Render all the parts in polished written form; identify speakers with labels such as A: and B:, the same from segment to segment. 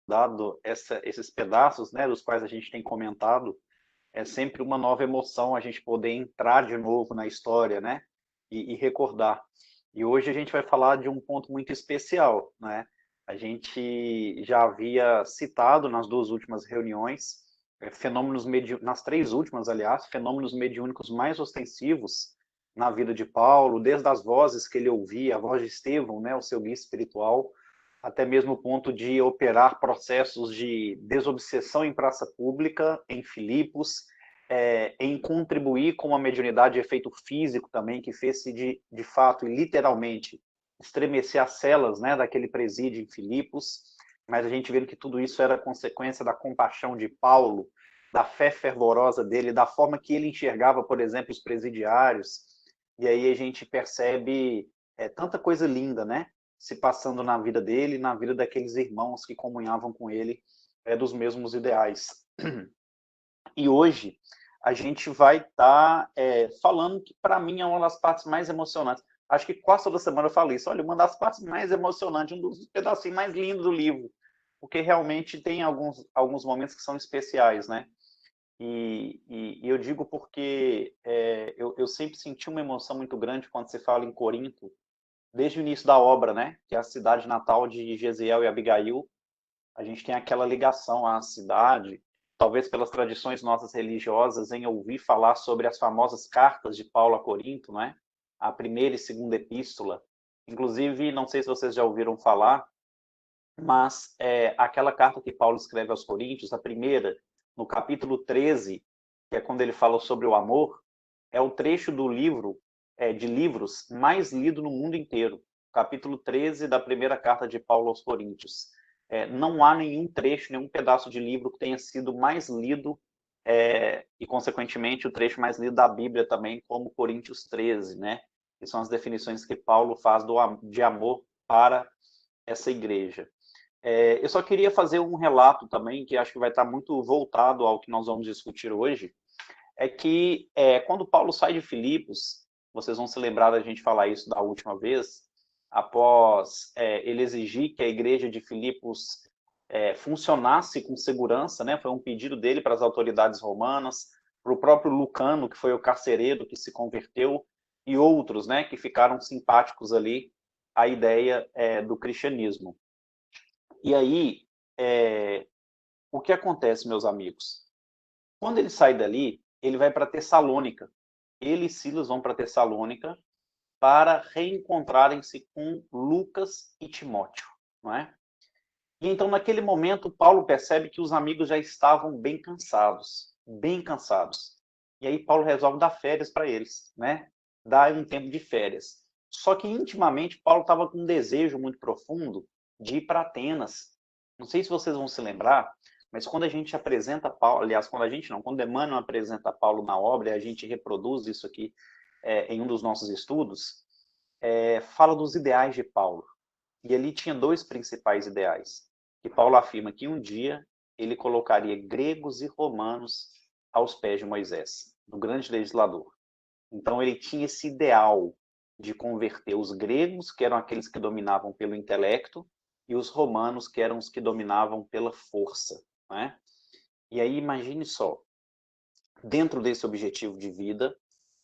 A: dado esses pedaços, né, dos quais a gente tem comentado, é sempre uma nova emoção a gente poder entrar de novo na história, né, e recordar. E hoje a gente vai falar de um ponto muito especial, né? A gente já havia citado nas duas últimas reuniões nas três últimas, aliás, fenômenos mediúnicos mais ostensivos na vida de Paulo, desde as vozes que ele ouvia, a voz de Estevão, né, o seu guia espiritual, até mesmo o ponto de operar processos de desobsessão em praça pública, em Filipos, em contribuir com uma mediunidade de efeito físico também, que fez-se de fato e literalmente estremecer as celas, né, daquele presídio em Filipos, mas a gente vendo que tudo isso era consequência da compaixão de Paulo, da fé fervorosa dele, da forma que ele enxergava, por exemplo, os presidiários, e aí a gente percebe tanta coisa linda, né, se passando na vida dele, na vida daqueles irmãos que comunhavam com ele dos mesmos ideais. E hoje a gente vai estar falando que, para mim, é uma das partes mais emocionantes. Acho que quase toda semana eu falo isso. Olha, uma das partes mais emocionantes, um dos pedacinhos mais lindos do livro, porque realmente tem alguns momentos que são especiais, né? E eu digo porque eu sempre senti uma emoção muito grande quando se fala em Corinto, desde o início da obra, né? Que é a cidade natal de Jesiel e Abigail. A gente tem aquela ligação à cidade, talvez pelas tradições nossas religiosas, em ouvir falar sobre as famosas cartas de Paulo a Corinto, né? A primeira e segunda epístola. Inclusive, não sei se vocês já ouviram falar, mas aquela carta que Paulo escreve aos Coríntios, a primeira, no capítulo 13, que é quando ele fala sobre o amor, é o trecho do livro, de livros, mais lido no mundo inteiro. Capítulo 13 da primeira carta de Paulo aos Coríntios. Não há nenhum trecho, nenhum pedaço de livro que tenha sido mais lido, e, consequentemente, o trecho mais lido da Bíblia também, como Coríntios 13, né? Que são as definições que Paulo faz de amor para essa igreja. Eu só queria fazer um relato também, que acho que vai estar muito voltado ao que nós vamos discutir hoje, é que quando Paulo sai de Filipos, vocês vão se lembrar da gente falar isso da última vez, após ele exigir que a igreja de Filipos funcionasse com segurança, né? Foi um pedido dele para as autoridades romanas, para o próprio Lucano, que foi o carcereiro que se converteu, e outros, né, que ficaram simpáticos ali à ideia do cristianismo. E aí, o que acontece, meus amigos? Quando ele sai dali, ele vai para Tessalônica. Ele e Silas vão para Tessalônica para reencontrarem-se com Lucas e Timóteo, não é? E então, naquele momento, Paulo percebe que os amigos já estavam bem cansados, bem cansados. E aí Paulo resolve dar férias para eles, né? Dar um tempo de férias. Só que intimamente Paulo estava com um desejo muito profundo de ir para Atenas. Não sei se vocês vão se lembrar, mas quando a gente apresenta Paulo, aliás, quando a gente não, quando Emmanuel apresenta Paulo na obra, e a gente reproduz isso aqui em um dos nossos estudos, fala dos ideais de Paulo. E ali tinha dois principais ideais, que Paulo afirma que um dia ele colocaria gregos e romanos aos pés de Moisés, do grande legislador. Então ele tinha esse ideal de converter os gregos, que eram aqueles que dominavam pelo intelecto, e os romanos, que eram os que dominavam pela força, né? E aí imagine só, dentro desse objetivo de vida,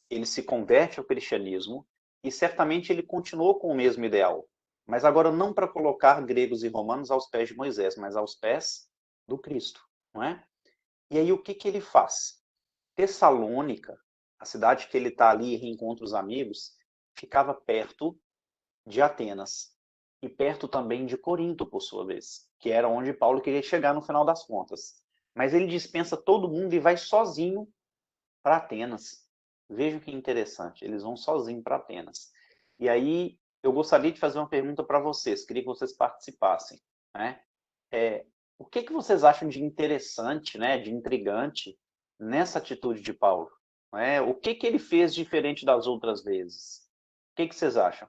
A: ele se converte ao cristianismo e certamente ele continuou com o mesmo ideal, mas agora não para colocar gregos e romanos aos pés de Moisés, mas aos pés do Cristo, não é? E aí o que que ele faz? Tessalônica, a cidade que ele está ali e reencontra os amigos, ficava perto de Atenas e perto também de Corinto, por sua vez, que era onde Paulo queria chegar no final das contas. Mas ele dispensa todo mundo e vai sozinho para Atenas. Vejam que interessante, eles vão sozinhos para Atenas. E aí eu gostaria de fazer uma pergunta para vocês, queria que vocês participassem, né? O que que vocês acham de interessante, né, de intrigante nessa atitude de Paulo? Não é? O que que ele fez diferente das outras vezes? O que que vocês acham?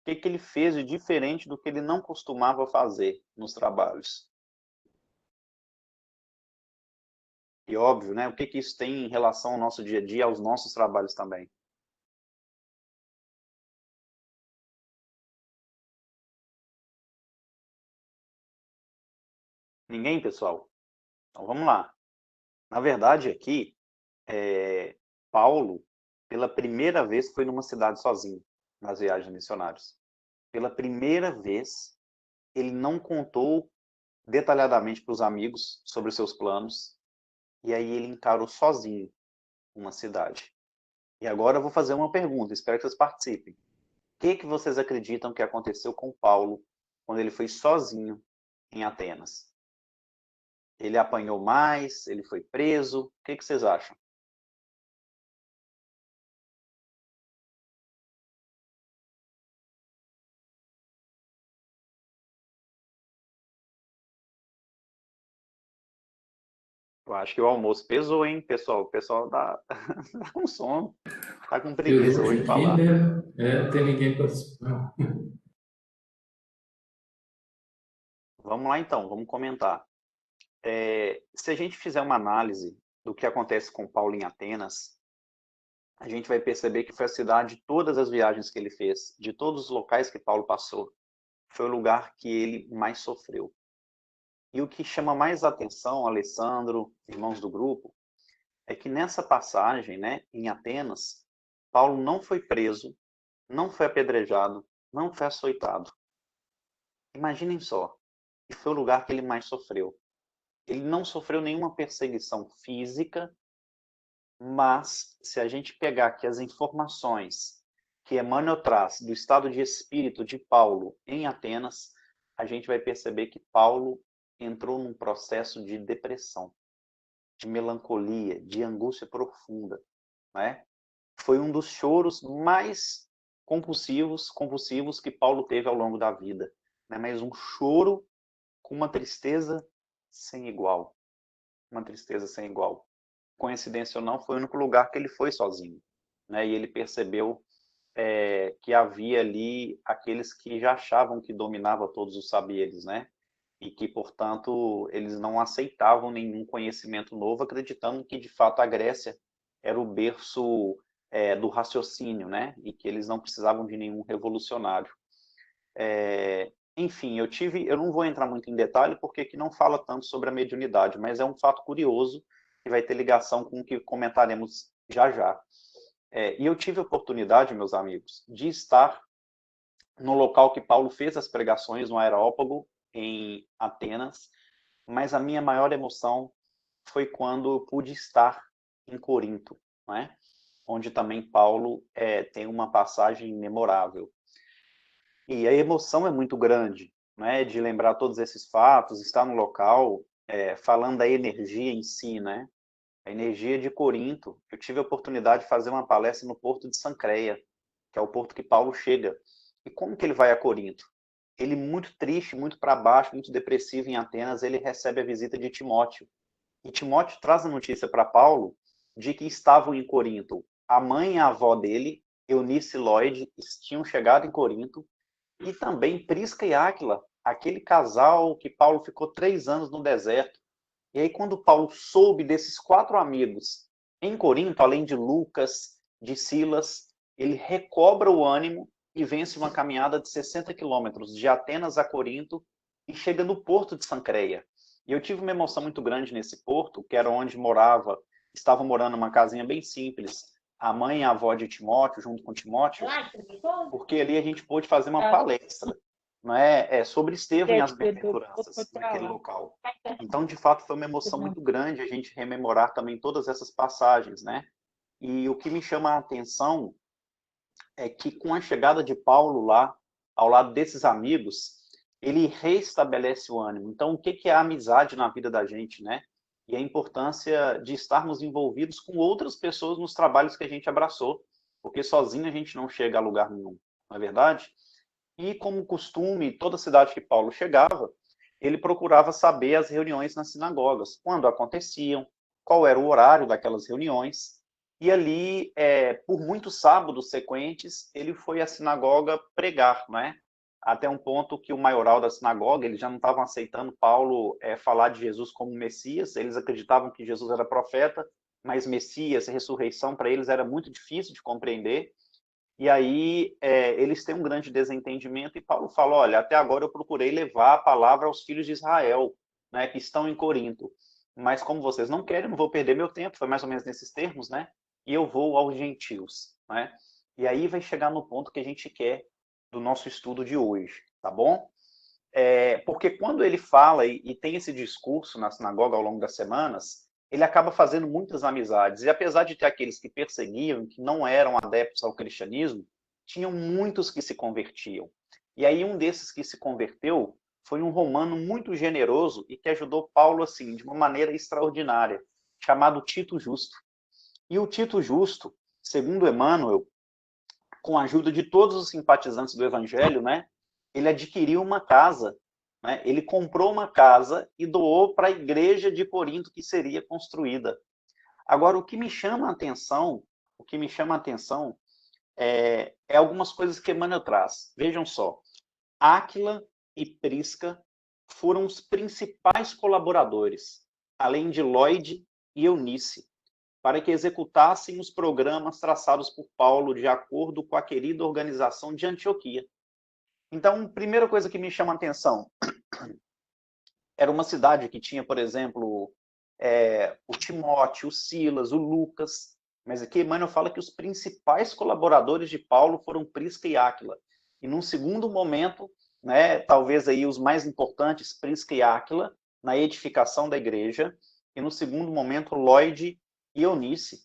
A: O que que ele fez de diferente do que ele não costumava fazer nos trabalhos? E óbvio, né? O que que isso tem em relação ao nosso dia a dia, aos nossos trabalhos também? Ninguém, pessoal? Então vamos lá. Na verdade, aqui, Paulo, pela primeira vez, foi numa cidade sozinho, nas viagens missionárias. Pela primeira vez, ele não contou detalhadamente para os amigos sobre os seus planos, e aí ele encarou sozinho uma cidade. E agora eu vou fazer uma pergunta, espero que vocês participem. O que vocês acreditam que aconteceu com Paulo quando ele foi sozinho em Atenas? Ele apanhou mais? Ele foi preso? O que vocês acham? Eu acho que o almoço pesou, hein, pessoal? O pessoal tá, tá com sono, tá com preguiça
B: Pesou
A: hoje de
B: aqui,
A: falar.
B: né? É, não tem ninguém participando.
A: Vamos lá então, vamos comentar. Se a gente fizer uma análise do que acontece com Paulo em Atenas, a gente vai perceber que foi a cidade de todas as viagens que ele fez, de todos os locais que Paulo passou, foi o lugar que ele mais sofreu. E o que chama mais atenção, Alessandro, irmãos do grupo, é que nessa passagem, né, em Atenas, Paulo não foi preso, não foi apedrejado, não foi açoitado. Imaginem só, que foi o lugar que ele mais sofreu. Ele não sofreu nenhuma perseguição física, mas se a gente pegar aqui as informações que Emmanuel traz do estado de espírito de Paulo em Atenas, a gente vai perceber que Paulo entrou num processo de depressão, de melancolia, de angústia profunda, né? Foi um dos choros mais compulsivos que Paulo teve ao longo da vida, né? Mas um choro com uma tristeza sem igual, uma tristeza sem igual. Coincidência ou não, foi o único lugar que ele foi sozinho, né? E ele percebeu que havia ali aqueles que já achavam que dominava todos os saberes, né? E que, portanto, eles não aceitavam nenhum conhecimento novo, acreditando que, de fato, a Grécia era o berço do raciocínio, né? E que eles não precisavam de nenhum revolucionário. Enfim, eu não vou entrar muito em detalhe, porque aqui não fala tanto sobre a mediunidade, mas é um fato curioso que vai ter ligação com o que comentaremos já já. E eu tive a oportunidade, meus amigos, de estar no local que Paulo fez as pregações, no Areópago, em Atenas, mas a minha maior emoção foi quando eu pude estar em Corinto, né? Onde também Paulo tem uma passagem memorável. E a emoção é muito grande, né? De lembrar todos esses fatos, estar no local, falando da energia em si, né? A energia de Corinto. Eu tive a oportunidade de fazer uma palestra no porto de Sancreia, que é o porto que Paulo chega. E como que ele vai a Corinto? Ele, muito triste, muito para baixo, muito depressivo em Atenas, ele recebe a visita de Timóteo. E Timóteo traz a notícia para Paulo de que estavam em Corinto a mãe e a avó dele, Eunice e Lloyd, tinham chegado em Corinto, e também Prisca e Áquila, aquele casal que Paulo ficou 3 anos no deserto. E aí, quando Paulo soube desses 4 amigos em Corinto, além de Lucas, de Silas, ele recobra o ânimo e vence uma caminhada de 60 quilômetros, de Atenas a Corinto, e chega no porto de Sancreia. E eu tive uma emoção muito grande nesse porto, que era onde estava morando numa casinha bem simples, a mãe e a avó de Timóteo, junto com Timóteo, porque ali a gente pôde fazer uma palestra, não sobre Estevão e as bem-aventuranças naquele local. Então, de fato, foi uma emoção muito grande a gente rememorar também todas essas passagens, né? E o que me chama a atenção é que com a chegada de Paulo lá, ao lado desses amigos, ele reestabelece o ânimo. Então, o que é a amizade na vida da gente, né? E a importância de estarmos envolvidos com outras pessoas nos trabalhos que a gente abraçou, porque sozinho a gente não chega a lugar nenhum, não é verdade? E como costume, toda cidade que Paulo chegava, ele procurava saber as reuniões nas sinagogas, quando aconteciam, qual era o horário daquelas reuniões, e ali, por muitos sábados sequentes, ele foi à sinagoga pregar, né? até um ponto que o maioral da sinagoga, eles já não estavam aceitando Paulo falar de Jesus como Messias, eles acreditavam que Jesus era profeta, mas Messias, ressurreição, para eles era muito difícil de compreender, e aí eles têm um grande desentendimento, e Paulo fala, olha, até agora eu procurei levar a palavra aos filhos de Israel, né, que estão em Corinto, mas como vocês não querem, não vou perder meu tempo, foi mais ou menos nesses termos, né, e eu vou aos gentios, né, e aí vai chegar no ponto que a gente quer do nosso estudo de hoje, tá bom? Porque quando ele fala e tem esse discurso na sinagoga ao longo das semanas, ele acaba fazendo muitas amizades. E apesar de ter aqueles que perseguiam, que não eram adeptos ao cristianismo, tinham muitos que se convertiam. E aí um desses que se converteu foi um romano muito generoso e que ajudou Paulo assim de uma maneira extraordinária, chamado Tito Justo. E o Tito Justo, segundo Emmanuel, com a ajuda de todos os simpatizantes do Evangelho, né, ele adquiriu uma casa, né, ele comprou uma casa e doou para a igreja de Corinto que seria construída. Agora, o que me chama a atenção, é algumas coisas que Emmanuel traz. Vejam só, Áquila e Prisca foram os principais colaboradores, além de Lloyd e Eunice, para que executassem os programas traçados por Paulo de acordo com a querida organização de Antioquia. Então, primeira coisa que me chama a atenção, era uma cidade que tinha, por exemplo, o Timóteo, o Silas, o Lucas, mas aqui Emmanuel fala que os principais colaboradores de Paulo foram Prisca e Áquila. E num segundo momento, né, talvez aí os mais importantes, Prisca e Áquila, na edificação da igreja, e no segundo momento, Lloyd e Eunice.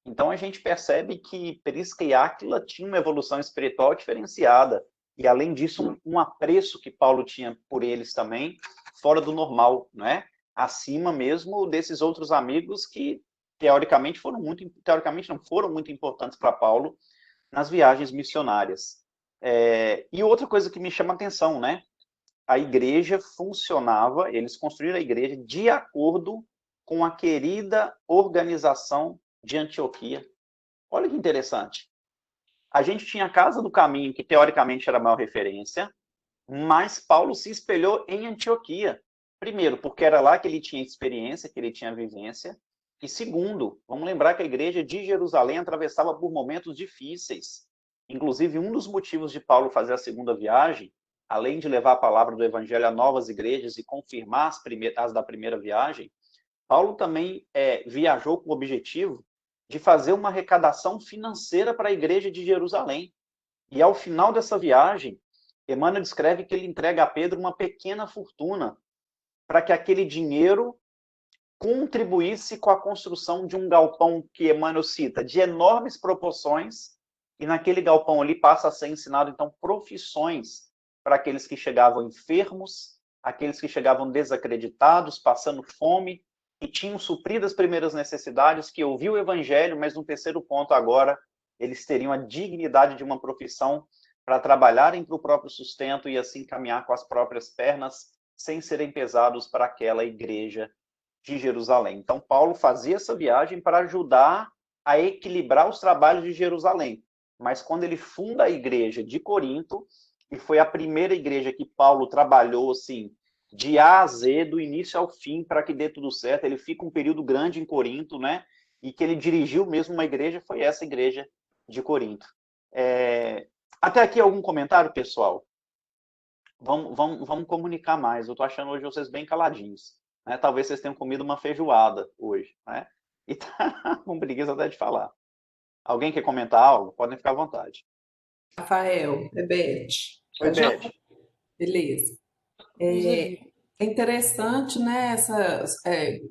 A: Então a gente percebe que Prisca e Áquila tinham uma evolução espiritual diferenciada, e além disso, um apreço que Paulo tinha por eles também, fora do normal, né? Acima mesmo desses outros amigos que teoricamente não foram muito importantes para Paulo nas viagens missionárias. E outra coisa que me chama a atenção, né? A igreja funcionava, eles construíram a igreja de acordo com a querida organização de Antioquia. Olha que interessante. A gente tinha a Casa do Caminho, que teoricamente era a maior referência, mas Paulo se espelhou em Antioquia. Primeiro, porque era lá que ele tinha experiência, que ele tinha vivência. E segundo, vamos lembrar que a igreja de Jerusalém atravessava por momentos difíceis. Inclusive, um dos motivos de Paulo fazer a segunda viagem, além de levar a palavra do evangelho a novas igrejas e confirmar as da primeira viagem, Paulo também viajou com o objetivo de fazer uma arrecadação financeira para a igreja de Jerusalém. E ao final dessa viagem, Emmanuel descreve que ele entrega a Pedro uma pequena fortuna para que aquele dinheiro contribuísse com a construção de um galpão que Emmanuel cita, de enormes proporções, e naquele galpão ali passa a ser ensinado, então, profissões para aqueles que chegavam enfermos, aqueles que chegavam desacreditados, passando fome, e tinham suprido as primeiras necessidades, que ouviu o evangelho, mas no terceiro ponto agora, eles teriam a dignidade de uma profissão para trabalharem para o próprio sustento e assim caminhar com as próprias pernas, sem serem pesados para aquela igreja de Jerusalém. Então, Paulo fazia essa viagem para ajudar a equilibrar os trabalhos de Jerusalém. Mas quando ele funda a igreja de Corinto, e foi a primeira igreja que Paulo trabalhou assim, de A a Z, do início ao fim, para que dê tudo certo, ele fica um período grande em Corinto, né? E que ele dirigiu mesmo uma igreja, foi essa igreja de Corinto. Até aqui algum comentário, pessoal? Vamos comunicar mais. Eu estou achando hoje vocês bem caladinhos. Né? Talvez vocês tenham comido uma feijoada hoje. Né? E tá com preguiça até de falar. Alguém quer comentar algo? Podem ficar à vontade.
C: Rafael, é Beth.
A: Oi, Beth.
C: Beleza. É interessante, né,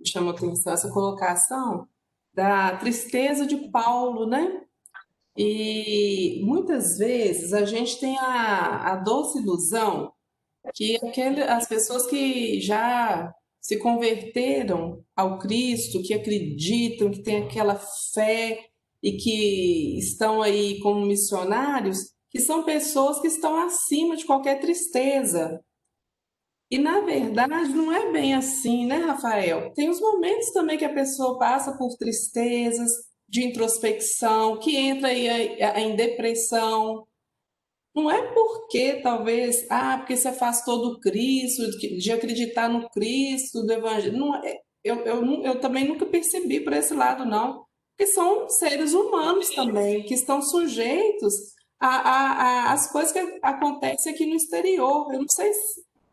C: chama atenção essa colocação da tristeza de Paulo, né? E muitas vezes a gente tem a doce ilusão que as pessoas que já se converteram ao Cristo, que acreditam, que têm aquela fé e que estão aí como missionários, que são pessoas que estão acima de qualquer tristeza. E na verdade não é bem assim, né, Rafael? Tem os momentos também que a pessoa passa por tristezas, de introspecção, que entra aí em depressão. não é porque, talvez, porque se afastou do Cristo, de acreditar no Cristo, do Evangelho. Não é, eu também nunca percebi por esse lado, não. Porque são seres humanos também, que estão sujeitos às coisas que acontecem aqui no exterior. Eu não sei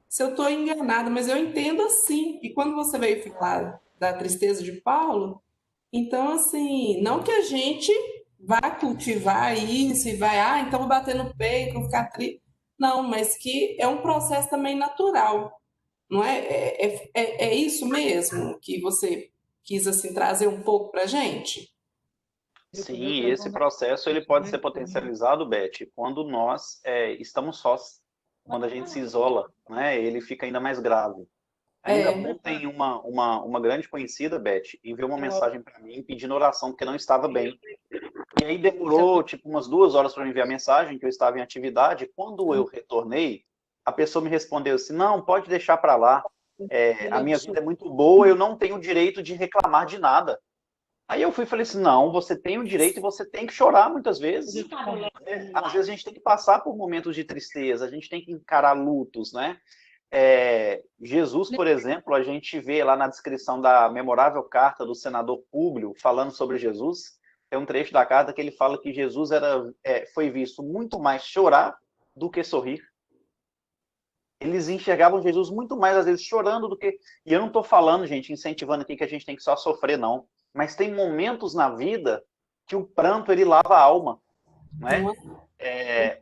C: se eu estou enganada, mas eu entendo assim. E quando você veio falar da tristeza de Paulo, então, assim, não que a gente vá cultivar isso e vai, então vou bater no peito, vou ficar triste. Não, mas que é um processo também natural, não é? É isso mesmo que você quis, assim, trazer um pouco para a gente?
A: Sim, esse processo ele pode ser potencializado, Beth, quando nós estamos sós, quando a gente se isola, né? Ele fica ainda mais grave. Ainda
C: É,
A: ontem, uma grande conhecida, Beth, enviou uma mensagem para mim pedindo oração porque não estava bem. E aí demorou, tipo, umas 2 horas para me enviar a mensagem, que eu estava em atividade. Quando eu retornei, a pessoa me respondeu assim, não, pode deixar para lá. A minha vida é muito boa, eu não tenho o direito de reclamar de nada. Aí eu fui e falei assim, não, você tem o direito e você tem que chorar muitas vezes. Às vezes a gente tem que passar por momentos de tristeza, a gente tem que encarar lutos, né? Jesus, por exemplo, a gente vê lá na descrição da memorável carta do senador Públio, falando sobre Jesus, tem um trecho da carta que ele fala que Jesus foi visto muito mais chorar do que sorrir. Eles enxergavam Jesus muito mais, às vezes, chorando do que... E eu não estou falando, gente, incentivando aqui que a gente tem que só sofrer, não. Mas tem momentos na vida que o pranto, ele lava a alma, né?
C: não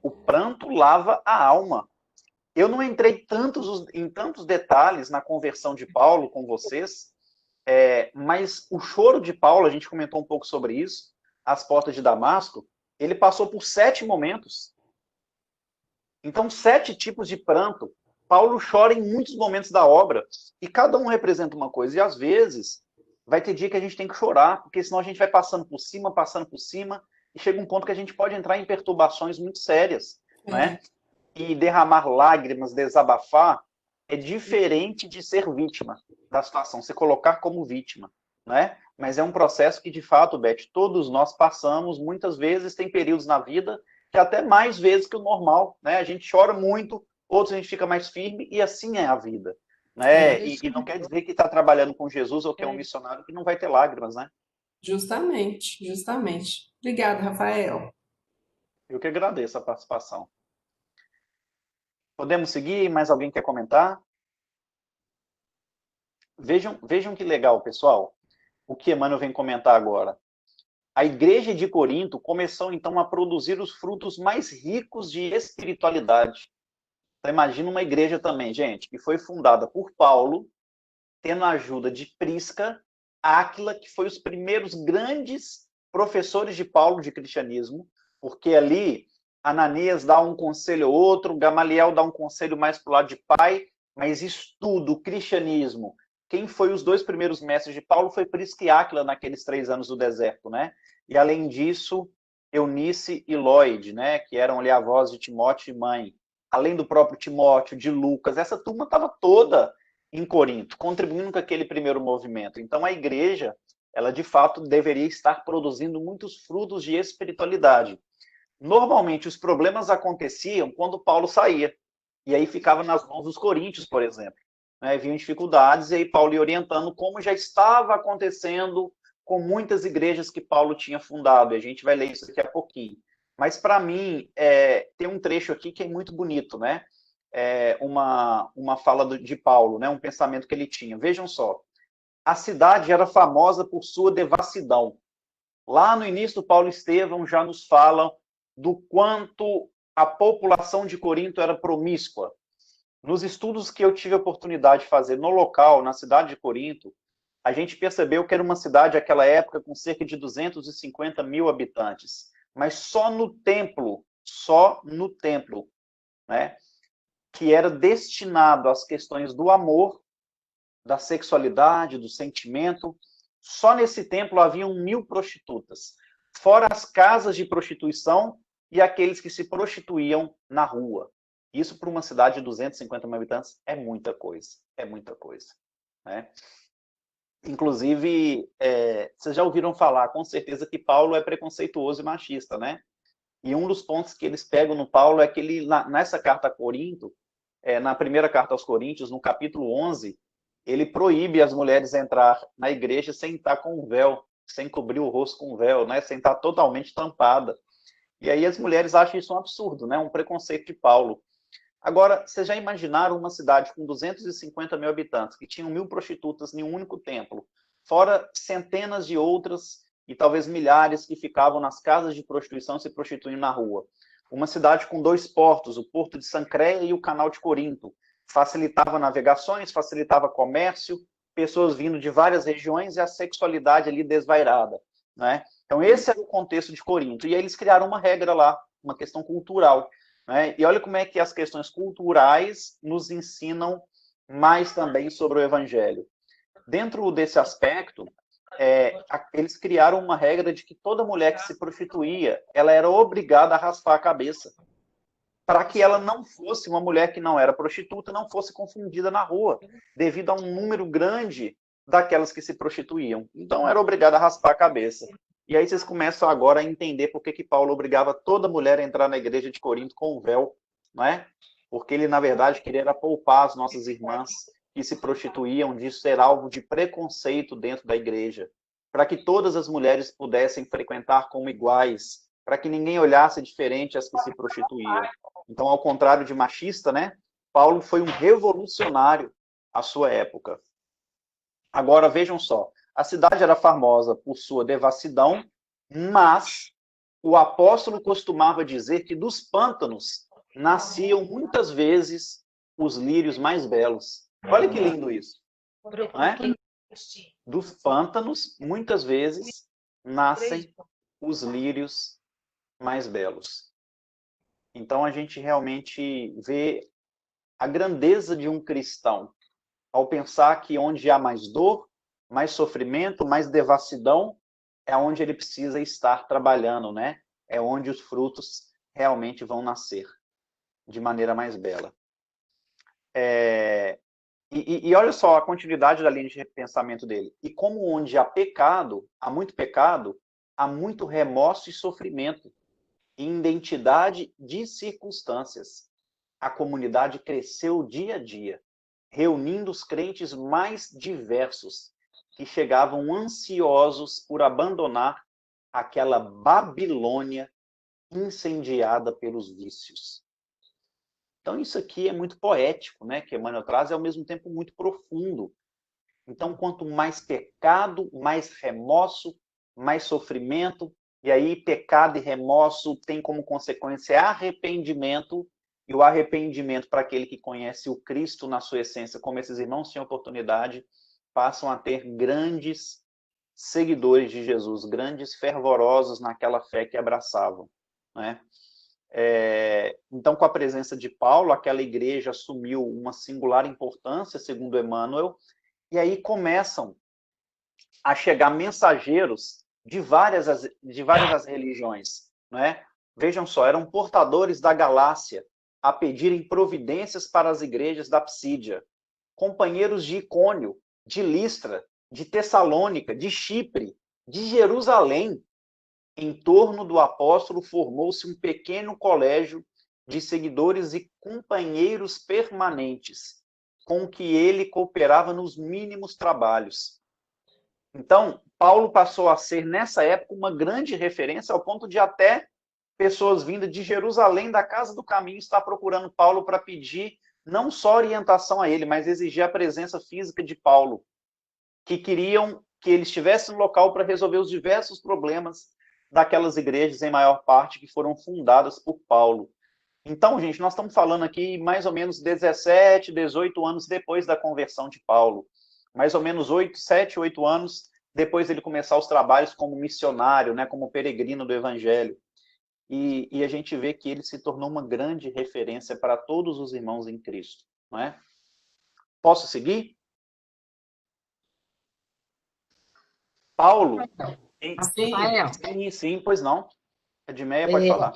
A: O pranto lava a alma. Eu não entrei em tantos detalhes na conversão de Paulo com vocês, mas o choro de Paulo, a gente comentou um pouco sobre isso, às portas de Damasco, ele passou por 7 momentos. Então, 7 tipos de pranto. Paulo chora em muitos momentos da obra, e cada um representa uma coisa, e às vezes vai ter dia que a gente tem que chorar, porque senão a gente vai passando por cima, e chega um ponto que a gente pode entrar em perturbações muito sérias, né? E derramar lágrimas, desabafar, é diferente de ser vítima da situação, se colocar como vítima, né? Mas é um processo que, de fato, Beth, todos nós passamos, muitas vezes tem períodos na vida que até mais vezes que o normal, né? A gente chora muito, outros a gente fica mais firme, e assim é a vida, né? E não quer dizer que está trabalhando com Jesus ou que é um missionário que não vai ter lágrimas, né?
C: justamente, justamente. Obrigada, Rafael.
A: Eu que agradeço a participação. Podemos seguir? Mais alguém quer comentar? Vejam que legal, pessoal, o que Emmanuel vem comentar agora. A igreja de Corinto começou, então, a produzir os frutos mais ricos de espiritualidade. Então, imagina uma igreja também, gente, que foi fundada por Paulo, tendo a ajuda de Prisca, Áquila, que foi os primeiros grandes professores de Paulo de cristianismo, porque ali Ananias dá um conselho ou outro, Gamaliel dá um conselho mais para o lado de pai, mas estudo, o cristianismo. Quem foi os 2 primeiros mestres de Paulo foi Prisca e Áquila naqueles 3 anos do deserto, né? E além disso, Eunice e Lloyd, né? Que eram ali avós de Timóteo e mãe. Além do próprio Timóteo, de Lucas, essa turma estava toda em Corinto, contribuindo com aquele primeiro movimento. Então, a igreja, ela de fato deveria estar produzindo muitos frutos de espiritualidade. Normalmente, os problemas aconteciam quando Paulo saía, e aí ficava nas mãos dos coríntios, por exemplo. Né? Vinham dificuldades, e aí Paulo ia orientando, como já estava acontecendo com muitas igrejas que Paulo tinha fundado, e a gente vai ler isso daqui a pouquinho. Mas, para mim, tem um trecho aqui que é muito bonito, né? Uma fala de Paulo, né? Um pensamento que ele tinha. Vejam só, a cidade era famosa por sua devassidão. Lá no início do Paulo Estevão já nos falam do quanto a população de Corinto era promíscua. Nos estudos que eu tive a oportunidade de fazer no local, na cidade de Corinto, a gente percebeu que era uma cidade, naquela época, com cerca de 250 mil habitantes. Mas só no templo, né, que era destinado às questões do amor, da sexualidade, do sentimento, só nesse templo haviam 1.000 prostitutas, fora as casas de prostituição e aqueles que se prostituíam na rua. Isso, para uma cidade de 250 mil habitantes, é muita coisa. É muita coisa. Né? Inclusive, vocês já ouviram falar, com certeza, que Paulo é preconceituoso e machista, né? E um dos pontos que eles pegam no Paulo é que ele, nessa carta a Corinto, na primeira carta aos Coríntios, no capítulo 11, ele proíbe as mulheres entrar na igreja sem estar com o véu, sem cobrir o rosto com o véu, né? Sem estar totalmente tampada. E aí as mulheres acham isso um absurdo, né? Um preconceito de Paulo. Agora, vocês já imaginaram uma cidade com 250 mil habitantes, que tinham 1.000 prostitutas em um único templo, fora centenas de outras e talvez milhares que ficavam nas casas de prostituição se prostituindo na rua. Uma cidade com 2 portos, o porto de Sancréia e o canal de Corinto. Facilitava navegações, facilitava comércio, pessoas vindo de várias regiões e a sexualidade ali desvairada, né? Então esse era o contexto de Corinto. E aí eles criaram uma regra lá, uma questão cultural, né? E olha como é que as questões culturais nos ensinam mais também sobre o evangelho. Dentro desse aspecto, eles criaram uma regra de que toda mulher que se prostituía, ela era obrigada a raspar a cabeça, para que ela não fosse uma mulher que não era prostituta, não fosse confundida na rua, devido a um número grande daquelas que se prostituíam. Então, era obrigada a raspar a cabeça. E aí vocês começam agora a entender por que Paulo obrigava toda mulher a entrar na igreja de Corinto com o véu, não é? Porque ele, na verdade, queria poupar as nossas irmãs que se prostituíam de ser alvo de preconceito dentro da igreja, para que todas as mulheres pudessem frequentar como iguais, para que ninguém olhasse diferente as que se prostituíam. Então, ao contrário de machista, né? Paulo foi um revolucionário à sua época. Agora, vejam só, a cidade era famosa por sua devassidão, mas o apóstolo costumava dizer que dos pântanos nasciam muitas vezes os lírios mais belos. Olha que lindo isso, não é? Dos pântanos, muitas vezes, nascem os lírios mais belos. Então, a gente realmente vê a grandeza de um cristão ao pensar que onde há mais dor, mais sofrimento, mais devassidão, é onde ele precisa estar trabalhando, né? É onde os frutos realmente vão nascer de maneira mais bela. E olha só a continuidade da linha de pensamento dele. E como onde há pecado, há muito remorso e sofrimento, e identidade de circunstâncias. A comunidade cresceu dia a dia, reunindo os crentes mais diversos, que chegavam ansiosos por abandonar aquela Babilônia incendiada pelos vícios. Então, isso aqui é muito poético, né? Que Emmanuel traz, e ao mesmo tempo muito profundo. Então, quanto mais pecado, mais remorso, mais sofrimento, e aí pecado e remorso tem como consequência arrependimento, e o arrependimento para aquele que conhece o Cristo na sua essência, como esses irmãos tinham oportunidade, passam a ter grandes seguidores de Jesus, grandes fervorosos naquela fé que abraçavam, né? Então, com a presença de Paulo, aquela igreja assumiu uma singular importância, segundo Emmanuel, e aí começam a chegar mensageiros de várias as religiões, né? Vejam só, eram portadores da Galácia a pedirem providências para as igrejas da Psídia, companheiros de Icônio, de Listra, de Tessalônica, de Chipre, de Jerusalém. Em torno do apóstolo formou-se um pequeno colégio de seguidores e companheiros permanentes, com que ele cooperava nos mínimos trabalhos. Então, Paulo passou a ser, nessa época, uma grande referência, ao ponto de até pessoas vindas de Jerusalém, da Casa do Caminho, estar procurando Paulo para pedir não só orientação a ele, mas exigir a presença física de Paulo, que queriam que ele estivesse no local para resolver os diversos problemas daquelas igrejas, em maior parte, que foram fundadas por Paulo. Então, gente, nós estamos falando aqui mais ou menos 17, 18 anos depois da conversão de Paulo. Mais ou menos 7, 8 anos depois dele começar os trabalhos como missionário, né, como peregrino do Evangelho. E a gente vê que ele se tornou uma grande referência para todos os irmãos em Cristo, não é? Posso seguir? Paulo?
D: Rafael,
A: Sim, pois não. Edmeia, pode falar.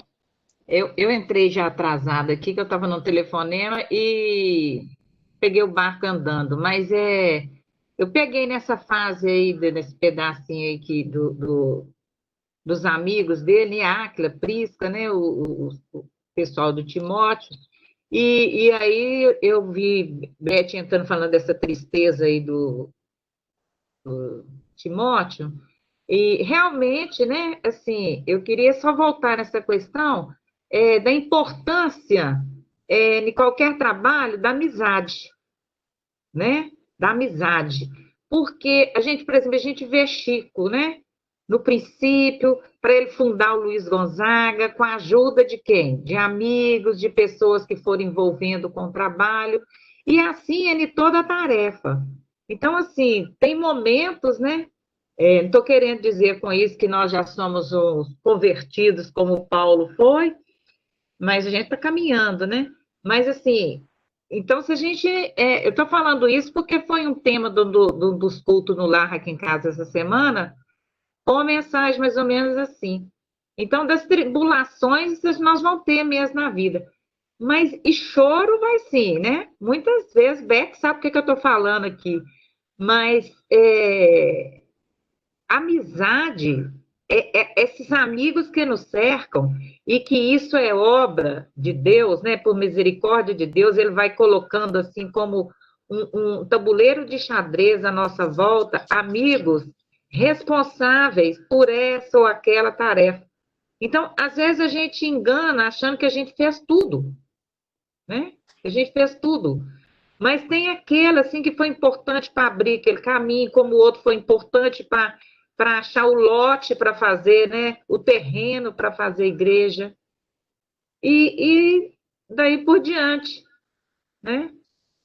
D: eu entrei já atrasada aqui, que eu estava no telefonema e peguei o barco andando, mas eu peguei nessa fase aí, nesse pedacinho aí dos amigos dele, Áquila, Prisca, né, o pessoal do Timóteo, e aí eu vi Beth entrando falando dessa tristeza aí do Timóteo, e realmente, né, assim, eu queria só voltar nessa questão da importância em qualquer trabalho da amizade, né? Da amizade. Porque a gente, por exemplo, a gente vê Chico, né? No princípio, para ele fundar o Luiz Gonzaga, com a ajuda de quem? De amigos, de pessoas que foram envolvendo com o trabalho, e assim ele toda a tarefa. Então, assim, tem momentos, né? Não estou querendo dizer com isso que nós já somos os convertidos, como o Paulo foi, mas a gente está caminhando, né? Mas, assim, então, se a gente. Eu estou falando isso porque foi um tema dos cultos no lar aqui em casa essa semana, com a mensagem mais ou menos assim. Então, das tribulações nós vamos ter mesmo na vida. Mas, e choro vai sim, né? Muitas vezes, Beck sabe o que eu estou falando aqui, mas amizade, esses amigos que nos cercam, e que isso é obra de Deus, né? Por misericórdia de Deus, ele vai colocando assim como um tabuleiro de xadrez à nossa volta, amigos responsáveis por essa ou aquela tarefa. Então, às vezes a gente engana achando que a gente fez tudo, né? Que a gente fez tudo. Mas tem aquele assim que foi importante para abrir aquele caminho, como o outro foi importante para achar o lote para fazer, né? O terreno para fazer a igreja. E daí por diante, né?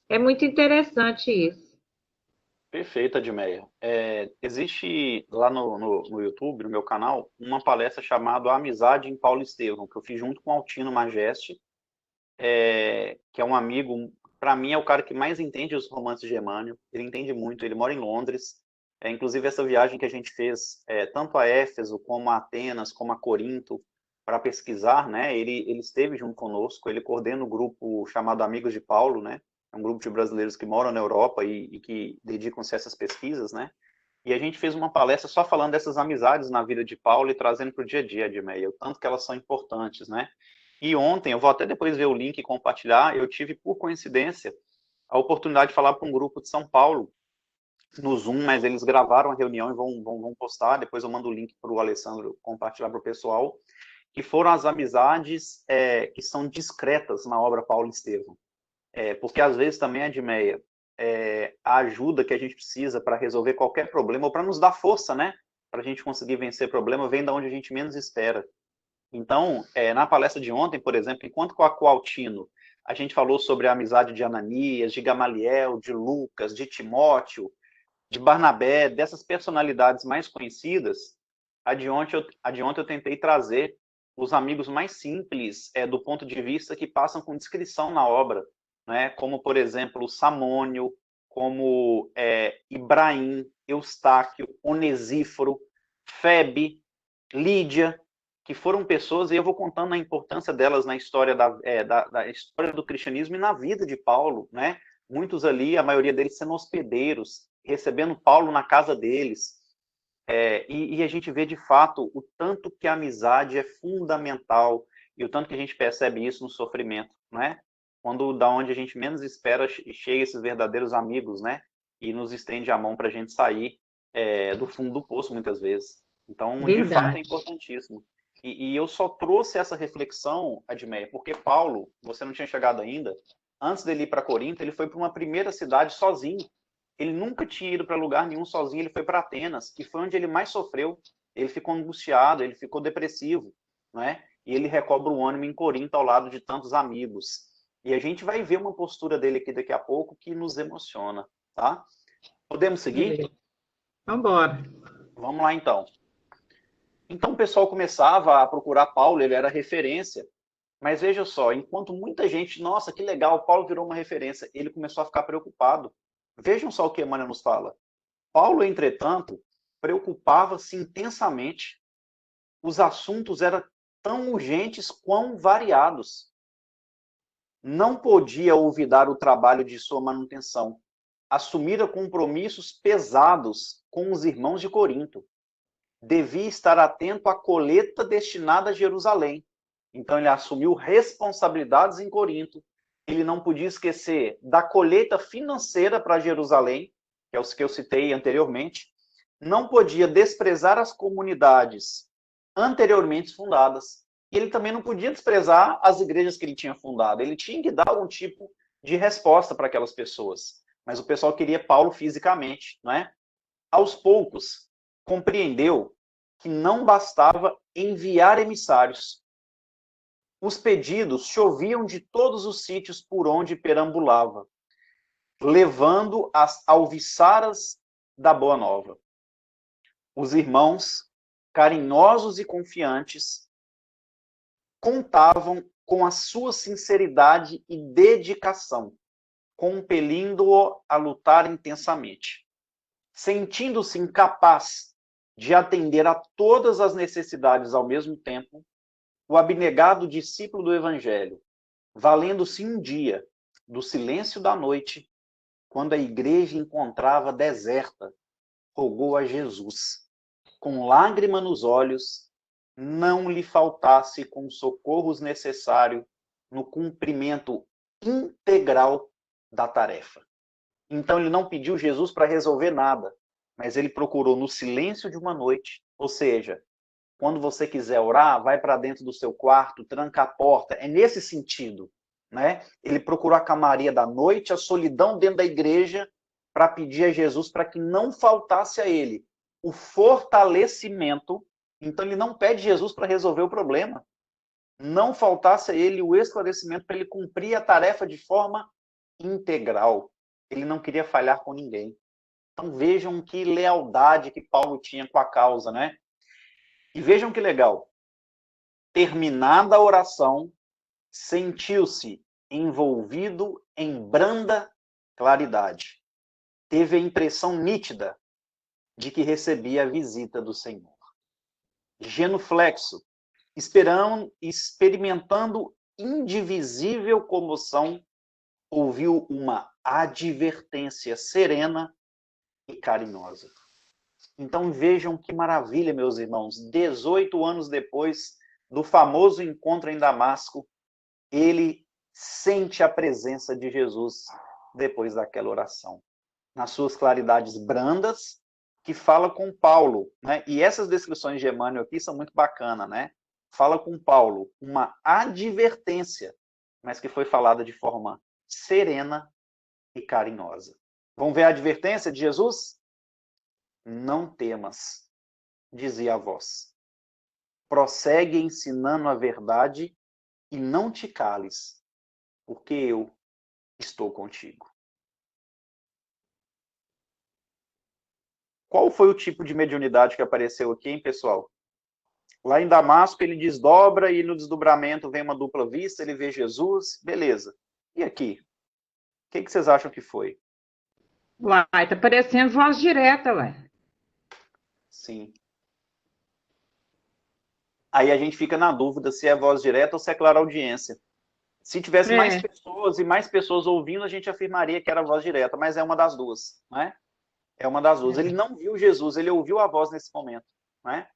D: É muito interessante isso.
A: Perfeito, Edmeia. Existe lá no YouTube, no meu canal, uma palestra chamada Amizade em Paulo Estevam, que eu fiz junto com o Altino Majeste, que é um amigo, para mim é o cara que mais entende os romances de Emmanuel, ele entende muito, ele mora em Londres, inclusive essa viagem que a gente fez, tanto a Éfeso, como a Atenas, como a Corinto, para pesquisar, né, ele esteve junto conosco, ele coordena o grupo chamado Amigos de Paulo, né, é um grupo de brasileiros que moram na Europa e que dedicam-se a essas pesquisas, né, e a gente fez uma palestra só falando dessas amizades na vida de Paulo e trazendo para o dia a dia de Meia, o tanto que elas são importantes, né. E ontem, eu vou até depois ver o link e compartilhar, eu tive, por coincidência, a oportunidade de falar para um grupo de São Paulo, no Zoom, mas eles gravaram a reunião e vão postar, depois eu mando o link para o Alessandro compartilhar para o pessoal, que foram as amizades que são discretas na obra Paulo Estevam. Porque às vezes também, Edmeia, a ajuda que a gente precisa para resolver qualquer problema, ou para nos dar força, né? Para a gente conseguir vencer problema, vem da onde a gente menos espera. Então, na palestra de ontem, por exemplo, enquanto com o Altino a gente falou sobre a amizade de Ananias, de Gamaliel, de Lucas, de Timóteo, de Barnabé, dessas personalidades mais conhecidas, a de ontem eu tentei trazer os amigos mais simples do ponto de vista que passam com descrição na obra, né? Como, por exemplo, Samônio, como Ibrahim, Eustáquio, Onesíforo, Febe, Lídia, que foram pessoas, e eu vou contando a importância delas na história da história do cristianismo e na vida de Paulo, né? Muitos ali, a maioria deles sendo hospedeiros, recebendo Paulo na casa deles. E a gente vê, de fato, o tanto que a amizade é fundamental e o tanto que a gente percebe isso no sofrimento, né? Quando, da onde a gente menos espera, chega esses verdadeiros amigos, né? E nos estende a mão para a gente sair do fundo do poço, muitas vezes. Então, de fato, é importantíssimo. E eu só trouxe essa reflexão, Admeia, porque Paulo, você não tinha chegado ainda, antes dele ir para Corinto, ele foi para uma primeira cidade sozinho. Ele nunca tinha ido para lugar nenhum sozinho, ele foi para Atenas, que foi onde ele mais sofreu. Ele ficou angustiado, ele ficou depressivo, né? E ele recobra o ânimo em Corinto ao lado de tantos amigos. E a gente vai ver uma postura dele aqui daqui a pouco que nos emociona, tá? Podemos seguir?
D: Vamos embora.
A: Vamos lá, então. Então o pessoal começava a procurar Paulo, ele era referência. Mas veja só, enquanto muita gente, nossa, que legal, Paulo virou uma referência, ele começou a ficar preocupado. Vejam só o que Emmanuel nos fala. Paulo, entretanto, preocupava-se intensamente. Os assuntos eram tão urgentes quão variados. Não podia olvidar o trabalho de sua manutenção. Assumira compromissos pesados com os irmãos de Corinto. devia estar atento à colheita destinada a Jerusalém. Então ele assumiu responsabilidades em Corinto. Ele não podia esquecer da colheita financeira para Jerusalém, que é os que eu citei anteriormente. Não podia desprezar as comunidades anteriormente fundadas. E ele também não podia desprezar as igrejas que ele tinha fundado. Ele tinha que dar algum tipo de resposta para aquelas pessoas. Mas o pessoal queria Paulo fisicamente, não é? Aos poucos, compreendeu que não bastava enviar emissários. Os pedidos choviam de todos os sítios por onde perambulava, levando as alviçaras da Boa Nova. Os irmãos, carinhosos e confiantes, contavam com a sua sinceridade e dedicação, compelindo-o a lutar intensamente. Sentindo-se incapaz de atender a todas as necessidades ao mesmo tempo, o abnegado discípulo do Evangelho, valendo-se um dia do silêncio da noite, quando a igreja encontrava deserta, rogou a Jesus, com lágrima nos olhos, não lhe faltasse com os socorros necessários no cumprimento integral da tarefa. Então ele não pediu Jesus para resolver nada, mas ele procurou no silêncio de uma noite, ou seja, quando você quiser orar, vai para dentro do seu quarto, tranca a porta, é nesse sentido, né? Ele procurou a calmaria da noite, a solidão dentro da igreja, para pedir a Jesus para que não faltasse a ele o fortalecimento. Então ele não pede Jesus para resolver o problema, não faltasse a ele o esclarecimento para ele cumprir a tarefa de forma integral. Ele não queria falhar com ninguém. Então vejam que lealdade que Paulo tinha com a causa, né? E vejam que legal. Terminada a oração, sentiu-se envolvido em branda claridade. Teve a impressão nítida de que recebia a visita do Senhor. Genuflexo, experimentando indivisível comoção, ouviu uma advertência serena e carinhosa. Então vejam que maravilha, meus irmãos. 18 anos depois do famoso encontro em Damasco, ele sente a presença de Jesus depois daquela oração. Nas suas claridades brandas, que fala com Paulo, né? E essas descrições de Emmanuel aqui são muito bacanas, né? Fala com Paulo uma advertência, mas que foi falada de forma serena e carinhosa. Vamos ver a advertência de Jesus? Não temas, dizia a voz. Prossegue ensinando a verdade e não te cales, porque eu estou contigo. Qual foi o tipo de mediunidade que apareceu aqui, hein, pessoal? Lá em Damasco, ele desdobra e no desdobramento vem uma dupla vista, ele vê Jesus, beleza. E aqui? O que vocês acham que foi?
D: Uai, tá parecendo voz direta, ué.
A: Sim. Aí a gente fica na dúvida se é voz direta ou se é clara audiência. Se tivesse mais pessoas e mais pessoas ouvindo, a gente afirmaria que era voz direta, mas é uma das duas, né? É uma das duas. Ele não viu Jesus, ele ouviu a voz nesse momento, né?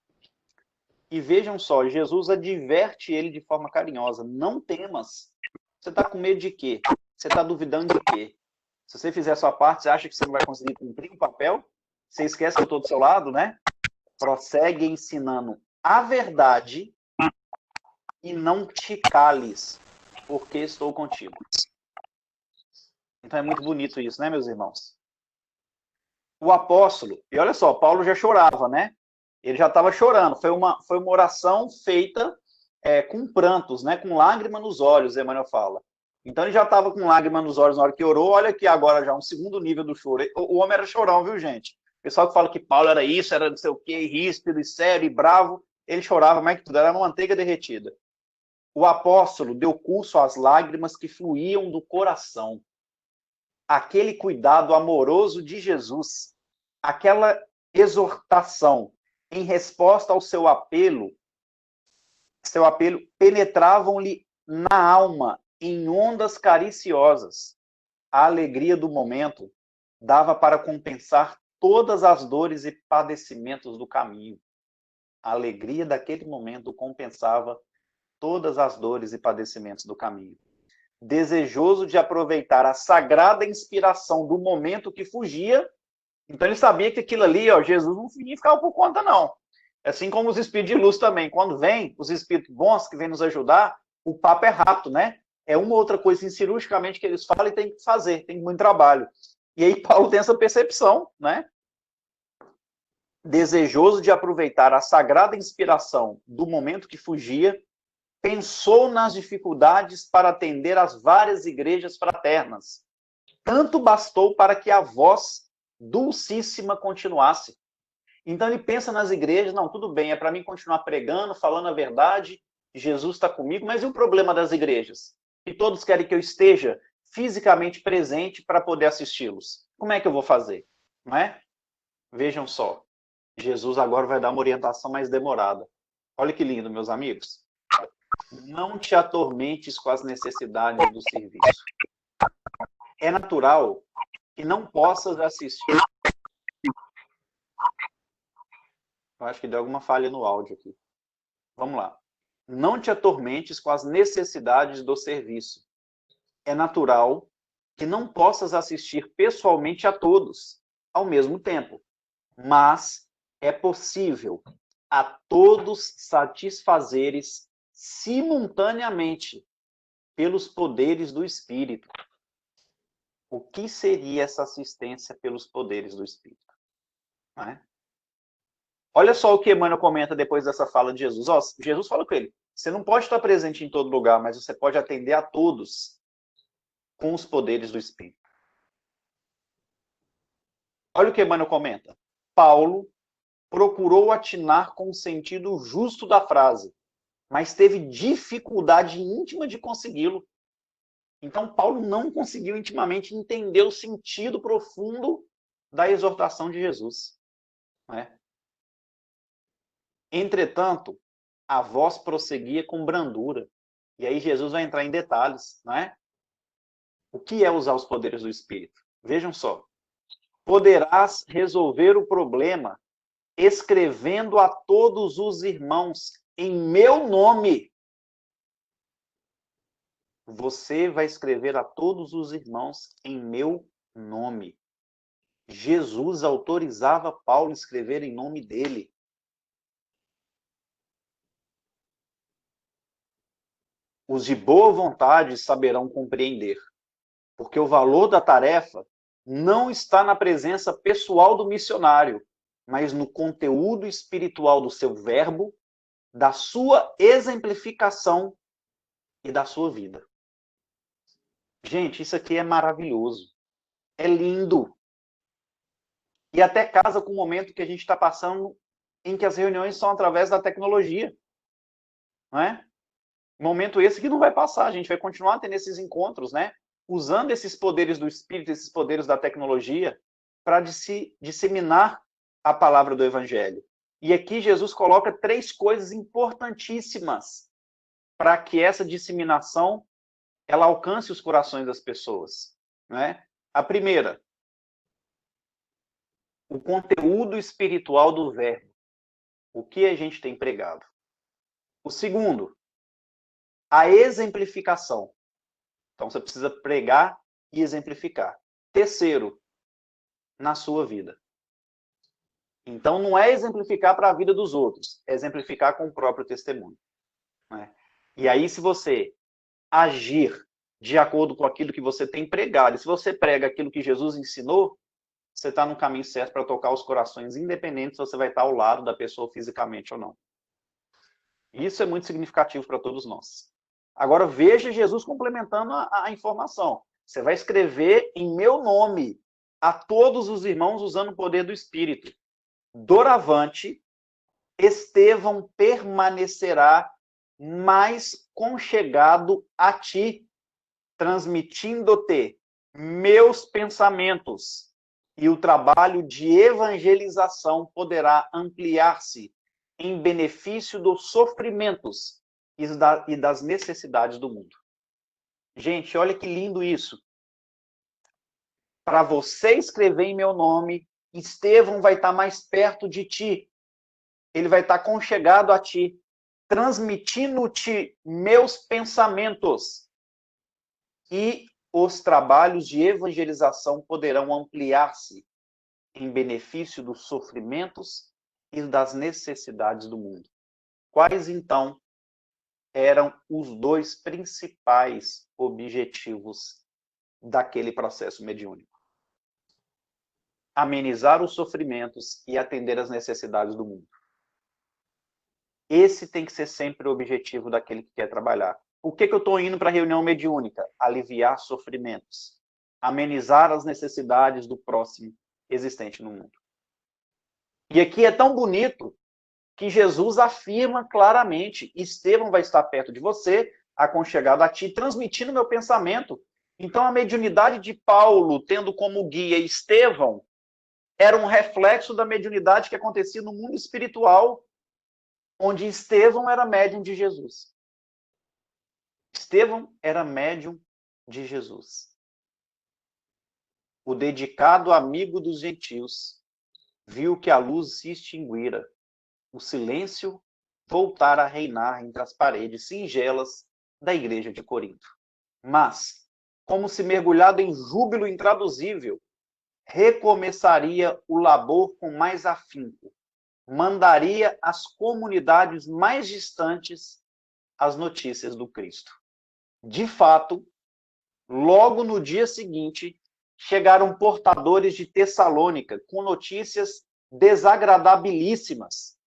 A: E vejam só, Jesus adverte ele de forma carinhosa. Não temas. Você está com medo de quê? Você está duvidando de quê? Se você fizer a sua parte, você acha que você não vai conseguir cumprir o papel? Você esquece que eu estou do seu lado, né? Prossegue ensinando a verdade e não te cales, porque estou contigo. Então é muito bonito isso, né, meus irmãos? O apóstolo, e olha só, Paulo já chorava, né? Ele já estava chorando. Foi uma oração feita com prantos, né? Com lágrima nos olhos, Emmanuel fala. Então ele já estava com lágrima nos olhos na hora que orou. Olha aqui agora já um segundo nível do choro. O homem era chorão, viu, gente? O pessoal que fala que Paulo era isso, era não sei o quê, ríspido e sério e bravo, ele chorava mais que tudo, era uma manteiga derretida. O apóstolo deu curso às lágrimas que fluíam do coração. Aquele cuidado amoroso de Jesus, aquela exortação em resposta ao seu apelo penetravam-lhe na alma em ondas cariciosas. A alegria do momento dava para compensar todas as dores e padecimentos do caminho. A alegria daquele momento compensava todas as dores e padecimentos do caminho. Desejoso de aproveitar a sagrada inspiração do momento que fugia, então ele sabia que aquilo ali, ó, Jesus não ia ficar por conta, não. Assim como os espíritos de luz também. Quando vem os espíritos bons que vêm nos ajudar, o papo é rápido, né? É uma outra coisa, assim, cirurgicamente, que eles falam e tem que fazer, tem muito trabalho. E aí Paulo tem essa percepção, né? Desejoso de aproveitar a sagrada inspiração do momento que fugia, pensou nas dificuldades para atender às várias igrejas fraternas. Tanto bastou para que a voz dulcíssima continuasse. Então ele pensa nas igrejas, não, tudo bem, é para mim continuar pregando, falando a verdade, Jesus está comigo, mas e o problema das igrejas? Que todos querem que eu esteja fisicamente presente para poder assisti-los. Como é que eu vou fazer? Não é? Vejam só, Jesus agora vai dar uma orientação mais demorada. Olha que lindo, meus amigos. Não te atormentes com as necessidades do serviço. É natural que não possas assistir. Eu acho que deu alguma falha no áudio aqui. Vamos lá. Não te atormentes com as necessidades do serviço. É natural que não possas assistir pessoalmente a todos ao mesmo tempo, mas é possível a todos satisfazeres simultaneamente pelos poderes do Espírito. O que seria essa assistência pelos poderes do Espírito? Não é? Olha só o que Emmanuel comenta depois dessa fala de Jesus. Ó, Jesus fala com ele, você não pode estar presente em todo lugar, mas você pode atender a todos com os poderes do Espírito. Olha o que Emmanuel comenta. Paulo procurou atinar com o sentido justo da frase, mas teve dificuldade íntima de consegui-lo. Então, Paulo não conseguiu intimamente entender o sentido profundo da exortação de Jesus. Não é? Entretanto, a voz prosseguia com brandura. E aí Jesus vai entrar em detalhes, não é? O que é usar os poderes do Espírito? Vejam só. Poderás resolver o problema escrevendo a todos os irmãos em meu nome. Você vai escrever a todos os irmãos em meu nome. Jesus autorizava Paulo a escrever em nome dele. Os de boa vontade saberão compreender, porque o valor da tarefa não está na presença pessoal do missionário, mas no conteúdo espiritual do seu verbo, da sua exemplificação e da sua vida. Gente, isso aqui é maravilhoso. É lindo. E até casa com o momento que a gente está passando em que as reuniões são através da tecnologia. Não é? Momento esse que não vai passar, a gente vai continuar tendo esses encontros, né? Usando esses poderes do Espírito, esses poderes da tecnologia, para disseminar a palavra do Evangelho. E aqui Jesus coloca 3 coisas importantíssimas para que essa disseminação ela alcance os corações das pessoas. Né? A primeira, o conteúdo espiritual do verbo. O que a gente tem pregado. O segundo, a exemplificação. Então, você precisa pregar e exemplificar. Terceiro, na sua vida. Então, não é exemplificar para a vida dos outros, é exemplificar com o próprio testemunho. Né? E aí, se você agir de acordo com aquilo que você tem pregado, e se você prega aquilo que Jesus ensinou, você está no caminho certo para tocar os corações, independente se você vai estar ao lado da pessoa fisicamente ou não. Isso é muito significativo para todos nós. Agora, veja Jesus complementando a informação. Você vai escrever em meu nome a todos os irmãos usando o poder do Espírito. Doravante, Estevão permanecerá mais conchegado a ti, transmitindo-te meus pensamentos, e o trabalho de evangelização poderá ampliar-se em benefício dos sofrimentos e das necessidades do mundo. Gente, olha que lindo isso. Para você escrever em meu nome, Estevão vai estar mais perto de ti. ele vai estar conchegado a ti, transmitindo-te meus pensamentos. E os trabalhos de evangelização poderão ampliar-se em benefício dos sofrimentos e das necessidades do mundo. Quais, então, eram os dois principais objetivos daquele processo mediúnico? Amenizar os sofrimentos e atender às necessidades do mundo. Esse tem que ser sempre o objetivo daquele que quer trabalhar. Por que eu estou indo para a reunião mediúnica? Aliviar sofrimentos, amenizar as necessidades do próximo existente no mundo. E aqui é tão bonito que Jesus afirma claramente: Estevão vai estar perto de você, aconchegado a ti, transmitindo meu pensamento. Então a mediunidade de Paulo, tendo como guia Estevão, era um reflexo da mediunidade que acontecia no mundo espiritual, onde Estevão era médium de Jesus. Estevão era médium de Jesus. O dedicado amigo dos gentios viu que a luz se extinguira, o silêncio voltar a reinar entre as paredes singelas da igreja de Corinto. Mas, como se mergulhado em júbilo intraduzível, recomeçaria o labor com mais afinco, mandaria às comunidades mais distantes as notícias do Cristo. De fato, logo no dia seguinte, chegaram portadores de Tessalônica com notícias desagradabilíssimas.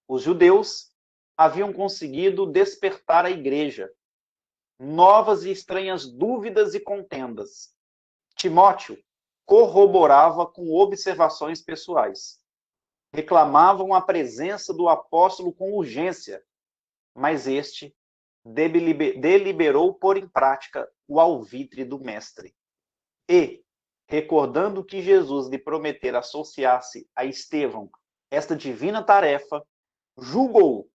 A: Os judeus haviam conseguido despertar a igreja. Novas e estranhas dúvidas e contendas. Timóteo corroborava com observações pessoais. Reclamavam a presença do apóstolo com urgência, mas este deliberou pôr em prática o alvitre do mestre. E, recordando que Jesus lhe prometera associar-se a Estevão esta divina tarefa, julgou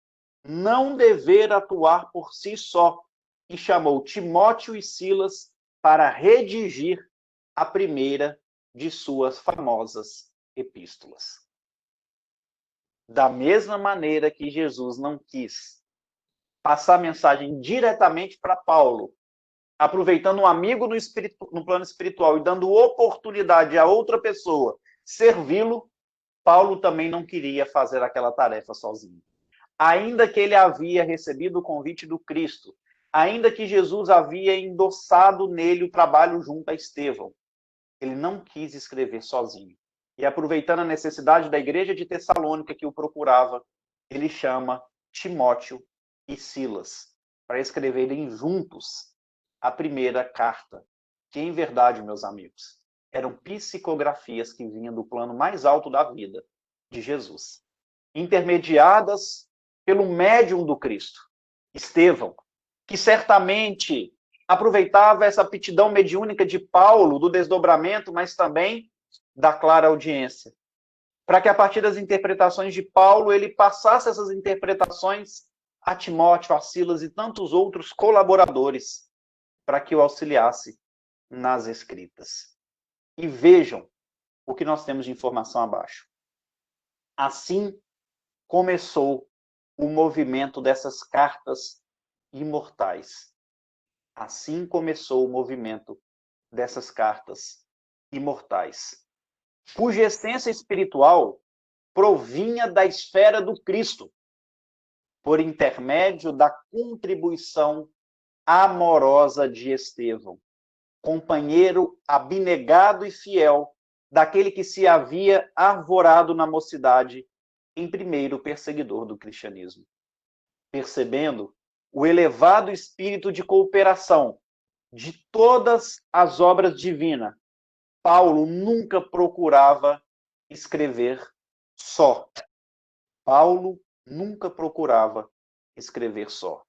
A: não dever atuar por si só e chamou Timóteo e Silas para redigir a primeira de suas famosas epístolas. Da mesma maneira que Jesus não quis passar a mensagem diretamente para Paulo, aproveitando um amigo no plano espiritual e dando oportunidade a outra pessoa servi-lo, Paulo também não queria fazer aquela tarefa sozinho. Ainda que ele havia recebido o convite do Cristo, ainda que Jesus havia endossado nele o trabalho junto a Estevão, ele não quis escrever sozinho. E aproveitando a necessidade da igreja de Tessalônica que o procurava, ele chama Timóteo e Silas para escreverem juntos a primeira carta, que em verdade, meus amigos, eram psicografias que vinham do plano mais alto da vida de Jesus, intermediadas pelo médium do Cristo, Estevão, que certamente aproveitava essa aptidão mediúnica de Paulo, do desdobramento, mas também da clara audiência, para que a partir das interpretações de Paulo, ele passasse essas interpretações a Timóteo, a Silas e tantos outros colaboradores, para que o auxiliasse nas escritas. E vejam o que nós temos de informação abaixo. Assim começou o movimento dessas cartas imortais. Assim começou o movimento dessas cartas imortais, cuja essência espiritual provinha da esfera do Cristo, por intermédio da contribuição amorosa de Estevão, companheiro abnegado e fiel daquele que se havia arvorado na mocidade em primeiro perseguidor do cristianismo. Percebendo o elevado espírito de cooperação de todas as obras divinas, Paulo nunca procurava escrever só. Paulo nunca procurava escrever só.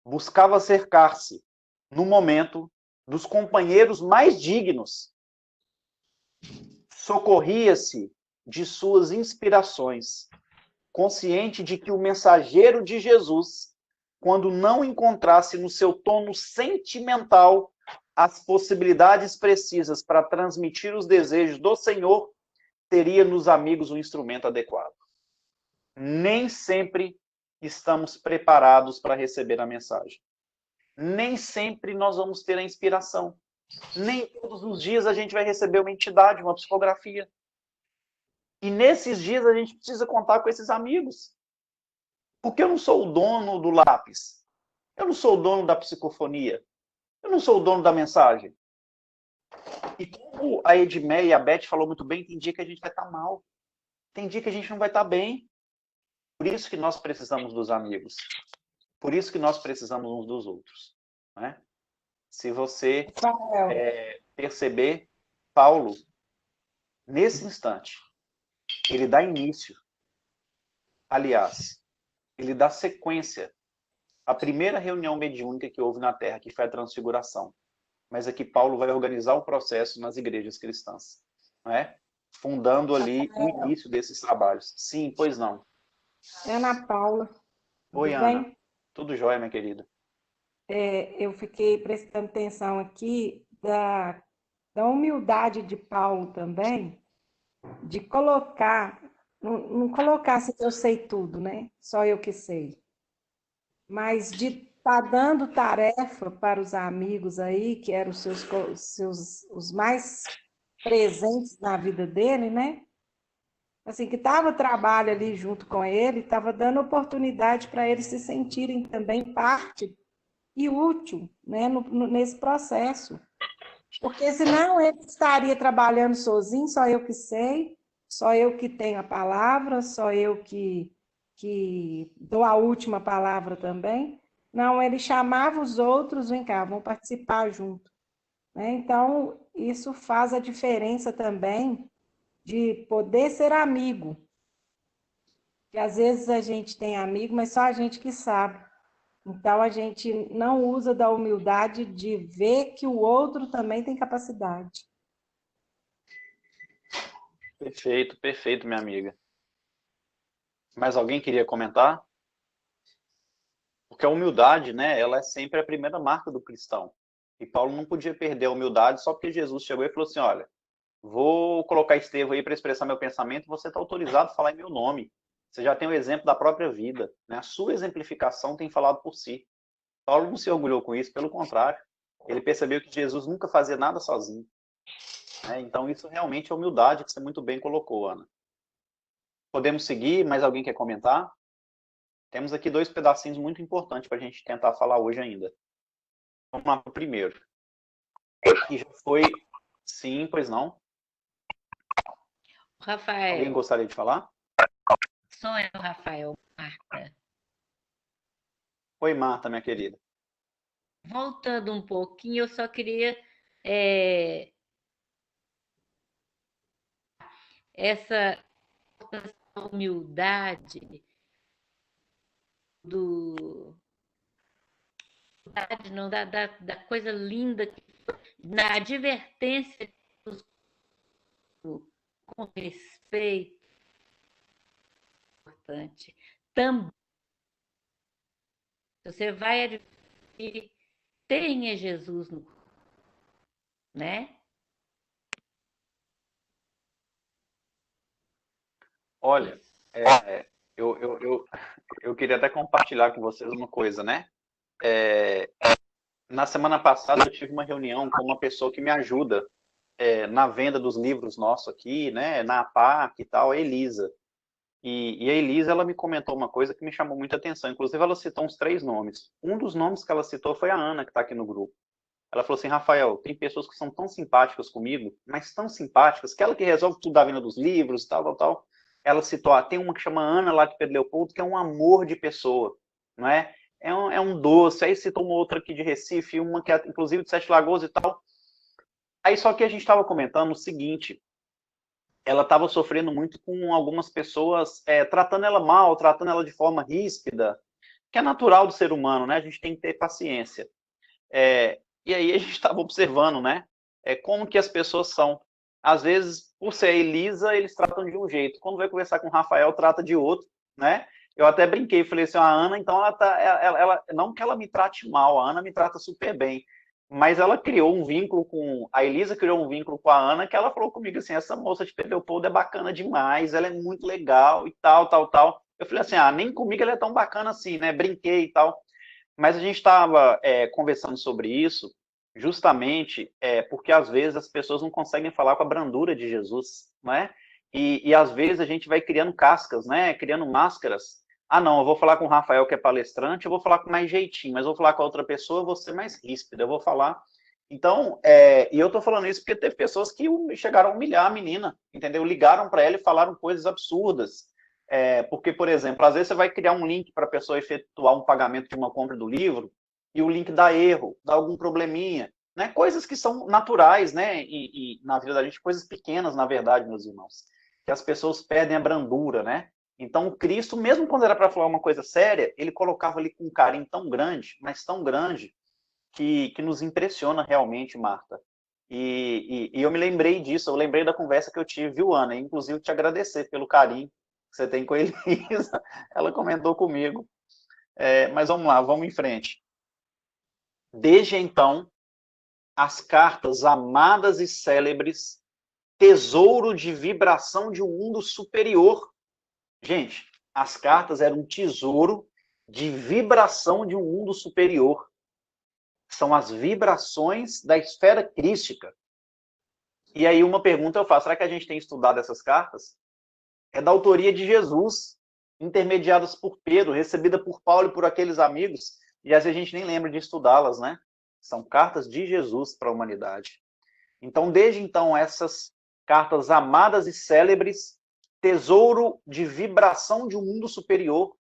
A: Buscava cercar-se, no momento, dos companheiros mais dignos. Socorria-se de suas inspirações, consciente de que o mensageiro de Jesus, quando não encontrasse no seu tono sentimental as possibilidades precisas para transmitir os desejos do Senhor, teria nos amigos um instrumento adequado. nem sempre estamos preparados para receber a mensagem. Nem sempre nós vamos ter a inspiração. Nem todos os dias a gente vai receber uma entidade, uma psicografia. E nesses dias a gente precisa contar com esses amigos. Porque eu não sou o dono do lápis. Eu não sou o dono da psicofonia. Eu não sou o dono da mensagem. E como a Edmeia e a Beth falou muito bem, tem dia que a gente vai estar mal. Tem dia que a gente não vai estar bem. Por isso que nós precisamos dos amigos. Por isso que nós precisamos uns dos outros. Né? Se você perceber, Paulo, nesse instante, ele dá início. Aliás, ele dá sequência à primeira reunião mediúnica que houve na Terra, que foi a Transfiguração. Mas aqui Paulo vai organizar o processo nas igrejas cristãs. Não é? Fundando ali o início desses trabalhos. Sim, pois não.
E: Ana Paula.
A: Oi, Ana. Bem? Tudo jóia, minha querida.
E: Eu fiquei prestando atenção aqui da humildade de Paulo também, de colocar, não colocar assim que eu sei tudo, né? Só eu que sei. Mas de estar dando tarefa para os amigos aí, que eram os mais presentes na vida dele, né? Assim, que estava trabalho ali junto com ele, estava dando oportunidade para eles se sentirem também parte e útil, né, nesse processo. Porque senão ele estaria trabalhando sozinho, só eu que sei, só eu que tenho a palavra, só eu que dou a última palavra também. Não, ele chamava os outros, vem cá, vão participar junto. Né? Então, isso faz a diferença também de poder ser amigo. Que às vezes a gente tem amigo, mas só a gente que sabe. Então, a gente não usa da humildade de ver que o outro também tem capacidade.
A: Perfeito, perfeito, minha amiga. Mais alguém queria comentar? Porque a humildade, né, ela é sempre a primeira marca do cristão. E Paulo não podia perder a humildade só porque Jesus chegou e falou assim, olha, vou colocar Estevão aí para expressar meu pensamento, você está autorizado a falar em meu nome. Você já tem o exemplo da própria vida, né? A sua exemplificação tem falado por si. Paulo não se orgulhou com isso, pelo contrário. Ele percebeu que Jesus nunca fazia nada sozinho. Né? Então, isso realmente é humildade que você muito bem colocou, Ana. Podemos seguir? Mais alguém quer comentar? Temos aqui 2 pedacinhos muito importantes para a gente tentar falar hoje ainda. Vamos lá para o primeiro. Que já foi... Sim, pois não?
D: Rafael.
A: Alguém gostaria de falar?
D: Sou eu, Rafael. Marta.
A: Oi, Marta, minha querida.
D: Voltando um pouquinho, eu só queria essa humildade da coisa linda, na advertência com respeito, importante. Também, você vai advertir, tenha Jesus no corpo, né?
A: Olha, eu queria até compartilhar com vocês uma coisa, né? Na semana passada eu tive uma reunião com uma pessoa que me ajuda na venda dos livros nossos aqui, né? Na APAC e tal, a Elisa. E a Elisa, ela me comentou uma coisa que me chamou muita atenção. Inclusive, ela citou uns 3 nomes. Um dos nomes que ela citou foi a Ana, que está aqui no grupo. Ela falou assim, Rafael, tem pessoas que são tão simpáticas comigo, mas tão simpáticas, que ela que resolve tudo da venda dos livros, tal. Ela citou, tem uma que chama Ana lá de Pedro Leopoldo, que é um amor de pessoa, não é? É um doce. Aí citou uma outra aqui de Recife, uma que é inclusive de Sete Lagoas e tal. Aí só que a gente estava comentando o seguinte, ela estava sofrendo muito com algumas pessoas tratando ela mal, tratando ela de forma ríspida, que é natural do ser humano, né? A gente tem que ter paciência. E aí a gente estava observando, né? Como que as pessoas são. Às vezes, por ser Elisa, eles tratam de um jeito. Quando vai conversar com o Rafael, trata de outro, né? Eu até brinquei, falei assim, a Ana, então ela não que ela me trate mal, a Ana me trata super bem, mas ela criou um vínculo a Elisa criou um vínculo com a Ana, que ela falou comigo assim, essa moça de Pedro Leopoldo é bacana demais, ela é muito legal e tal. Eu falei assim, nem comigo ele é tão bacana assim, né? Brinquei e tal. Mas a gente estava conversando sobre isso justamente porque às vezes as pessoas não conseguem falar com a brandura de Jesus, não é? E às vezes a gente vai criando cascas, né? Criando máscaras. Não, eu vou falar com o Rafael, que é palestrante, eu vou falar com mais jeitinho, mas eu vou falar com a outra pessoa, eu vou ser mais ríspida, eu vou falar. Então, e eu tô falando isso porque teve pessoas que chegaram a humilhar a menina, entendeu? Ligaram para ela e falaram coisas absurdas. Porque, por exemplo, às vezes você vai criar um link para a pessoa efetuar um pagamento de uma compra do livro e o link dá erro, dá algum probleminha, né? Coisas que são naturais, né? E na vida da gente, coisas pequenas, na verdade, meus irmãos, que as pessoas perdem a brandura, né? Então, o Cristo, mesmo quando era para falar uma coisa séria, ele colocava ali com um carinho tão grande, mas tão grande, que nos impressiona realmente, Marta. E eu me lembrei disso, eu lembrei da conversa que eu tive, viu, Ana? Inclusive, te agradecer pelo carinho que você tem com a Elisa. Ela comentou comigo. Mas vamos lá, vamos em frente. Desde então, as cartas amadas e célebres, tesouro de vibração de um mundo superior. Gente, as cartas eram um tesouro de vibração de um mundo superior. São as vibrações da esfera crística. E aí uma pergunta eu faço, será que a gente tem estudado essas cartas? É da autoria de Jesus, intermediadas por Pedro, recebida por Paulo e por aqueles amigos, e às vezes a gente nem lembra de estudá-las, né? São cartas de Jesus para a humanidade. Então, desde então, essas cartas amadas e célebres, tesouro de vibração de um mundo superior,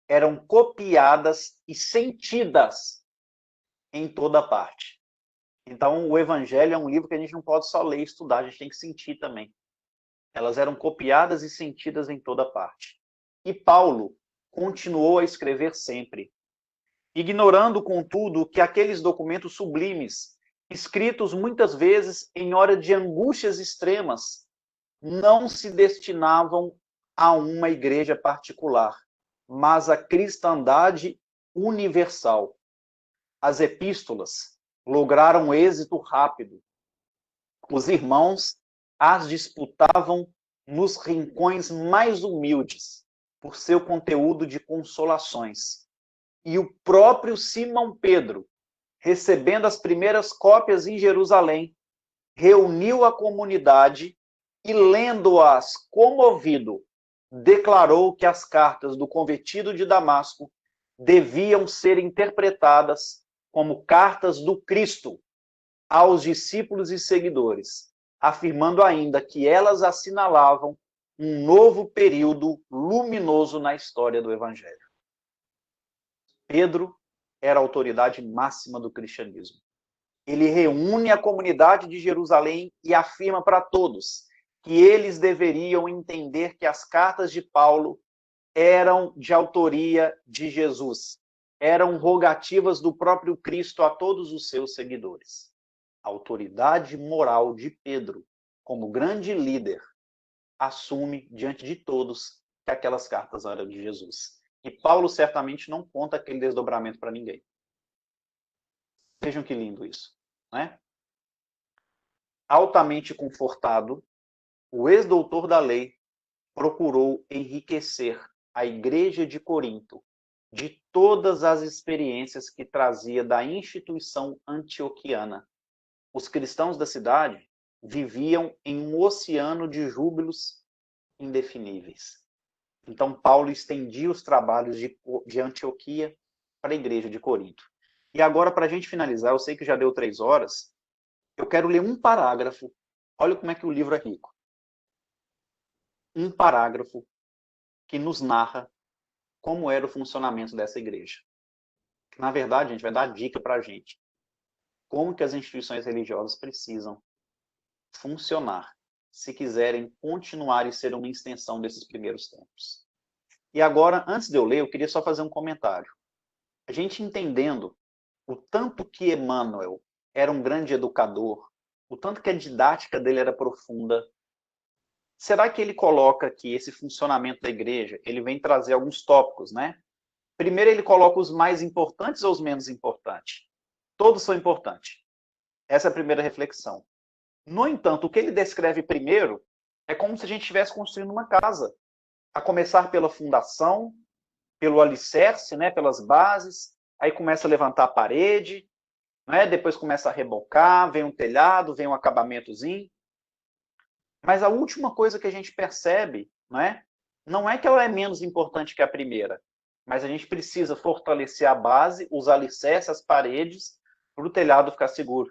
A: eram copiadas e sentidas em toda parte. Então, o Evangelho é um livro que a gente não pode só ler e estudar, a gente tem que sentir também. Elas eram copiadas e sentidas em toda parte. E Paulo continuou a escrever sempre, ignorando, contudo, que aqueles documentos sublimes, escritos muitas vezes em hora de angústias extremas, não se destinavam a uma igreja particular, mas à cristandade universal. As epístolas lograram êxito rápido. Os irmãos as disputavam nos rincões mais humildes, por seu conteúdo de consolações. E o próprio Simão Pedro, recebendo as primeiras cópias em Jerusalém, reuniu a comunidade e, lendo-as comovido, declarou que as cartas do convertido de Damasco deviam ser interpretadas como cartas do Cristo aos discípulos e seguidores, afirmando ainda que elas assinalavam um novo período luminoso na história do Evangelho. Pedro era a autoridade máxima do cristianismo. Ele reúne a comunidade de Jerusalém e afirma para todos que eles deveriam entender que as cartas de Paulo eram de autoria de Jesus, eram rogativas do próprio Cristo a todos os seus seguidores. A autoridade moral de Pedro, como grande líder, assume diante de todos que aquelas cartas eram de Jesus. E Paulo certamente não conta aquele desdobramento para ninguém. Vejam que lindo isso, né? Altamente confortado, o ex-doutor da lei procurou enriquecer a igreja de Corinto de todas as experiências que trazia da instituição antioquiana. Os cristãos da cidade viviam em um oceano de júbilos indefiníveis. Então, Paulo estendia os trabalhos de Antioquia para a igreja de Corinto. E agora, para a gente finalizar, eu sei que já deu 3 horas, eu quero ler um parágrafo. Olha como é que o livro é rico. Um parágrafo que nos narra como era o funcionamento dessa igreja. Na verdade, a gente vai dar dica para a gente. Como que as instituições religiosas precisam funcionar se quiserem continuar e ser uma extensão desses primeiros tempos. E agora, antes de eu ler, eu queria só fazer um comentário. A gente entendendo o tanto que Emmanuel era um grande educador, o tanto que a didática dele era profunda, será que ele coloca que esse funcionamento da igreja, ele vem trazer alguns tópicos, né? Primeiro ele coloca os mais importantes ou os menos importantes? Todos são importantes. Essa é a primeira reflexão. No entanto, o que ele descreve primeiro é como se a gente estivesse construindo uma casa. A começar pela fundação, pelo alicerce, né, pelas bases, aí começa a levantar a parede, né, depois começa a rebocar, vem um telhado, vem um acabamentozinho. Mas a última coisa que a gente percebe, não é que ela é menos importante que a primeira, mas a gente precisa fortalecer a base, os alicerces, as paredes, para o telhado ficar seguro.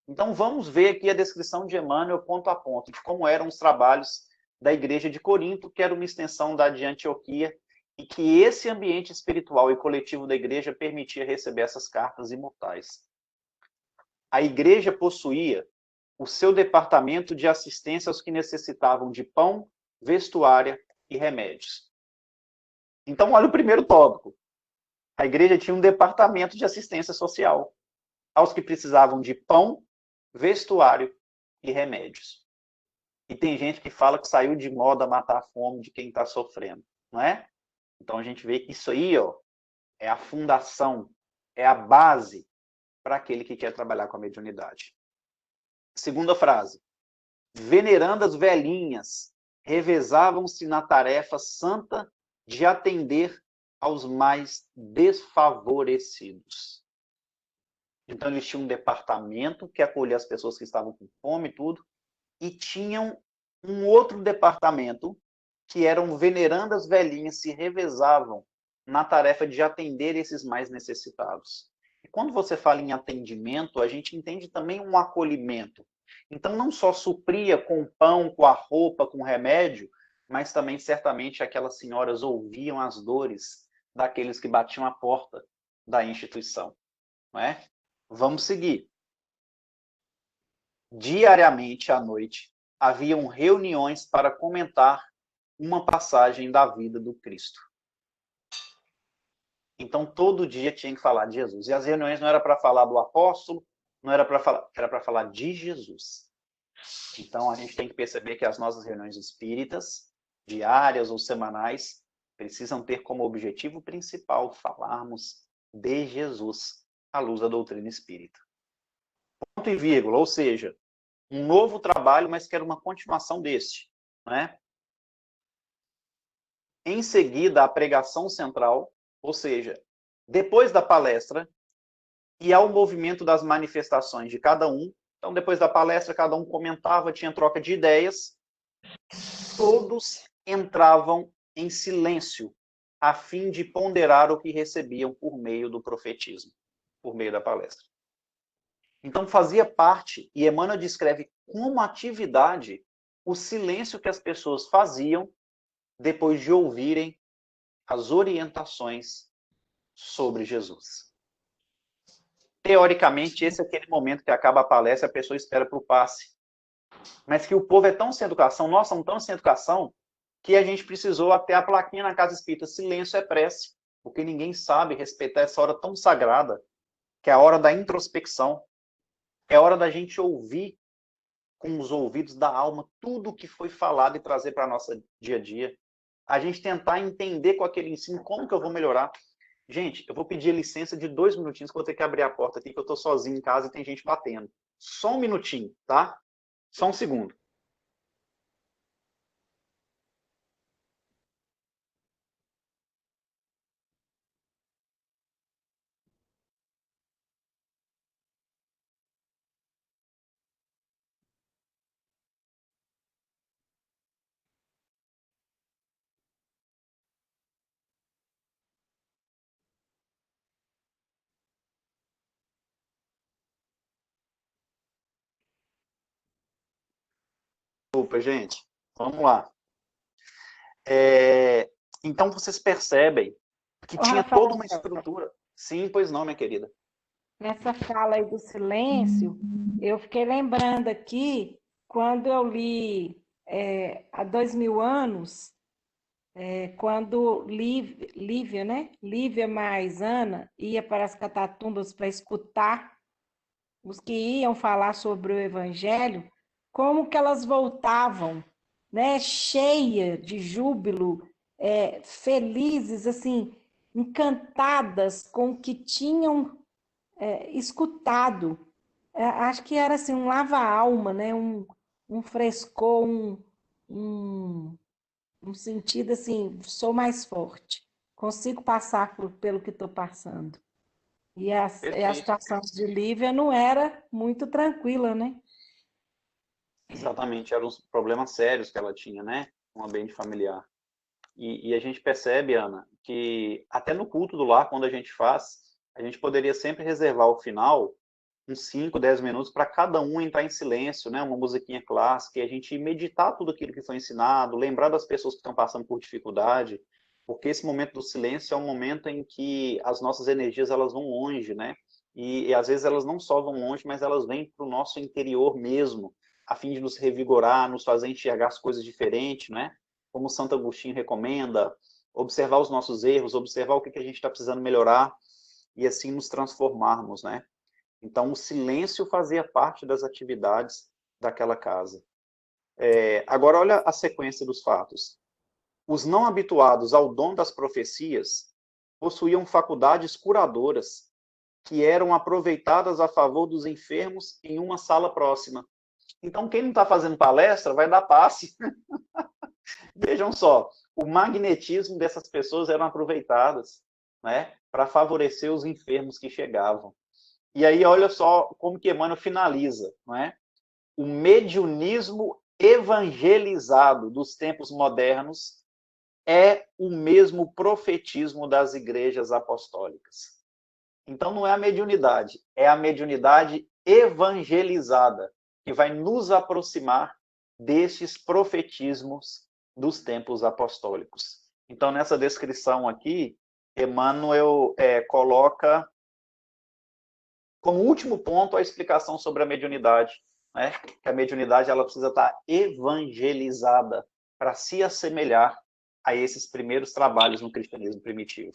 A: Então, vamos ver aqui a descrição de Emmanuel, ponto a ponto, de como eram os trabalhos da igreja de Corinto, que era uma extensão da de Antioquia, e que esse ambiente espiritual e coletivo da igreja permitia receber essas cartas imortais. A igreja possuía o seu departamento de assistência aos que necessitavam de pão, vestuária e remédios. Então, olha o primeiro tópico. A igreja tinha um departamento de assistência social aos que precisavam de pão, vestuário e remédios. E tem gente que fala que saiu de moda matar a fome de quem está sofrendo, não é? Então, a gente vê que isso aí, é a fundação, é a base para aquele que quer trabalhar com a mediunidade. Segunda frase. Venerandas velhinhas revezavam-se na tarefa santa de atender aos mais desfavorecidos. Então, eles tinham um departamento que acolhia as pessoas que estavam com fome e tudo, e tinham um outro departamento que eram venerandas velhinhas, se revezavam na tarefa de atender esses mais necessitados. E quando você fala em atendimento, a gente entende também um acolhimento. Então, não só supria com pão, com a roupa, com remédio, mas também, certamente, aquelas senhoras ouviam as dores daqueles que batiam a porta da instituição. Não é? Vamos seguir. Diariamente, à noite, haviam reuniões para comentar uma passagem da vida do Cristo. Então, todo dia tinha que falar de Jesus. E as reuniões não era para falar do apóstolo, não era para falar, era para falar de Jesus. Então, a gente tem que perceber que as nossas reuniões espíritas, diárias ou semanais, precisam ter como objetivo principal falarmos de Jesus, à luz da doutrina espírita. Ponto e vírgula, ou seja, um novo trabalho, mas que era uma continuação deste. Em seguida, a pregação central, ou seja, depois da palestra, e ao movimento das manifestações de cada um. Então, depois da palestra, cada um comentava, tinha troca de ideias. Todos entravam em silêncio, a fim de ponderar o que recebiam por meio do profetismo, por meio da palestra. Então, fazia parte, e Emmanuel descreve como atividade, o silêncio que as pessoas faziam depois de ouvirem as orientações sobre Jesus. Teoricamente, esse é aquele momento que acaba a palestra, a pessoa espera para o passe. Mas que o povo é tão sem educação, nós somos tão sem educação, que a gente precisou até a plaquinha na casa espírita, silêncio é prece, porque ninguém sabe respeitar essa hora tão sagrada, que é a hora da introspecção, é a hora da gente ouvir com os ouvidos da alma tudo o que foi falado e trazer para o nosso dia a dia. A gente tentar entender com aquele ensino como que eu vou melhorar. Gente, eu vou pedir licença de 2 minutinhos, que eu vou ter que abrir a porta aqui, que eu estou sozinho em casa e tem gente batendo. Só um minutinho, tá? Só um segundo. Opa, gente. Vamos lá. Então, vocês percebem que tinha toda uma estrutura. Sim, pois não, minha querida.
E: Nessa fala aí do silêncio, eu fiquei lembrando aqui, quando eu li há 2000 anos, quando Lívia, né? Lívia mais Ana ia para as catatumbas para escutar os que iam falar sobre o Evangelho, como que elas voltavam, né? Cheia de júbilo, felizes, assim, encantadas com o que tinham escutado. Acho que era assim um lava-alma, né? Um frescor, um no sentido assim, sou mais forte, consigo passar pelo que estou passando. E a
A: Perfeito.
E: situação de Lívia não era muito tranquila, né?
A: Exatamente, eram os problemas sérios que ela tinha, né? Um ambiente familiar. E a gente percebe, Ana, que até no culto do lar, quando a gente faz, a gente poderia sempre reservar o final, uns 5, 10 minutos, para cada um entrar em silêncio, né? Uma musiquinha clássica, e a gente meditar tudo aquilo que foi ensinado, lembrar das pessoas que estão passando por dificuldade, porque esse momento do silêncio é um momento em que as nossas energias elas vão longe, né? E às vezes elas não só vão longe, mas elas vêm para o nosso interior mesmo, a fim de nos revigorar, nos fazer enxergar as coisas diferentes, né? Como Santo Agostinho recomenda, observar os nossos erros, observar o que a gente está precisando melhorar e assim nos transformarmos, né? Então, o silêncio fazia parte das atividades daquela casa. Agora, olha a sequência dos fatos. Os não habituados ao dom das profecias possuíam faculdades curadoras que eram aproveitadas a favor dos enfermos em uma sala próxima. Então, quem não está fazendo palestra vai dar passe. Vejam só, o magnetismo dessas pessoas eram aproveitadas, né, para favorecer os enfermos que chegavam. E aí, olha só como que Emmanuel finaliza, não é? O mediunismo evangelizado dos tempos modernos é o mesmo profetismo das igrejas apostólicas. Então, não é a mediunidade, é a mediunidade evangelizada que vai nos aproximar destes profetismos dos tempos apostólicos. Então, nessa descrição aqui, Emmanuel coloca como último ponto a explicação sobre a mediunidade, né? Que a mediunidade ela precisa estar evangelizada para se assemelhar a esses primeiros trabalhos no cristianismo primitivo.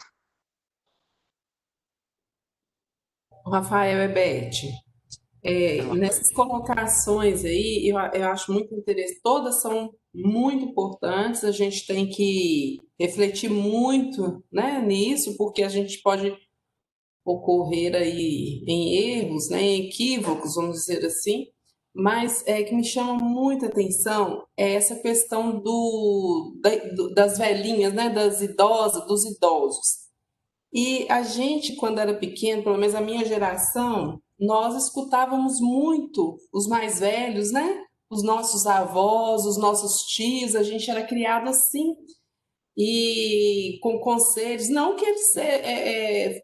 C: Rafael e Beth, nessas colocações aí, eu acho muito interessante, todas são muito importantes, a gente tem que refletir muito, né, nisso, porque a gente pode ocorrer aí em erros, né, em equívocos, vamos dizer assim, mas que me chama muita atenção é essa questão das velhinhas, né, das idosas, dos idosos. E a gente, quando era pequeno, pelo menos a minha geração, nós escutávamos muito os mais velhos, né? Os nossos avós, os nossos tios, a gente era criado assim, e com conselhos, não que eles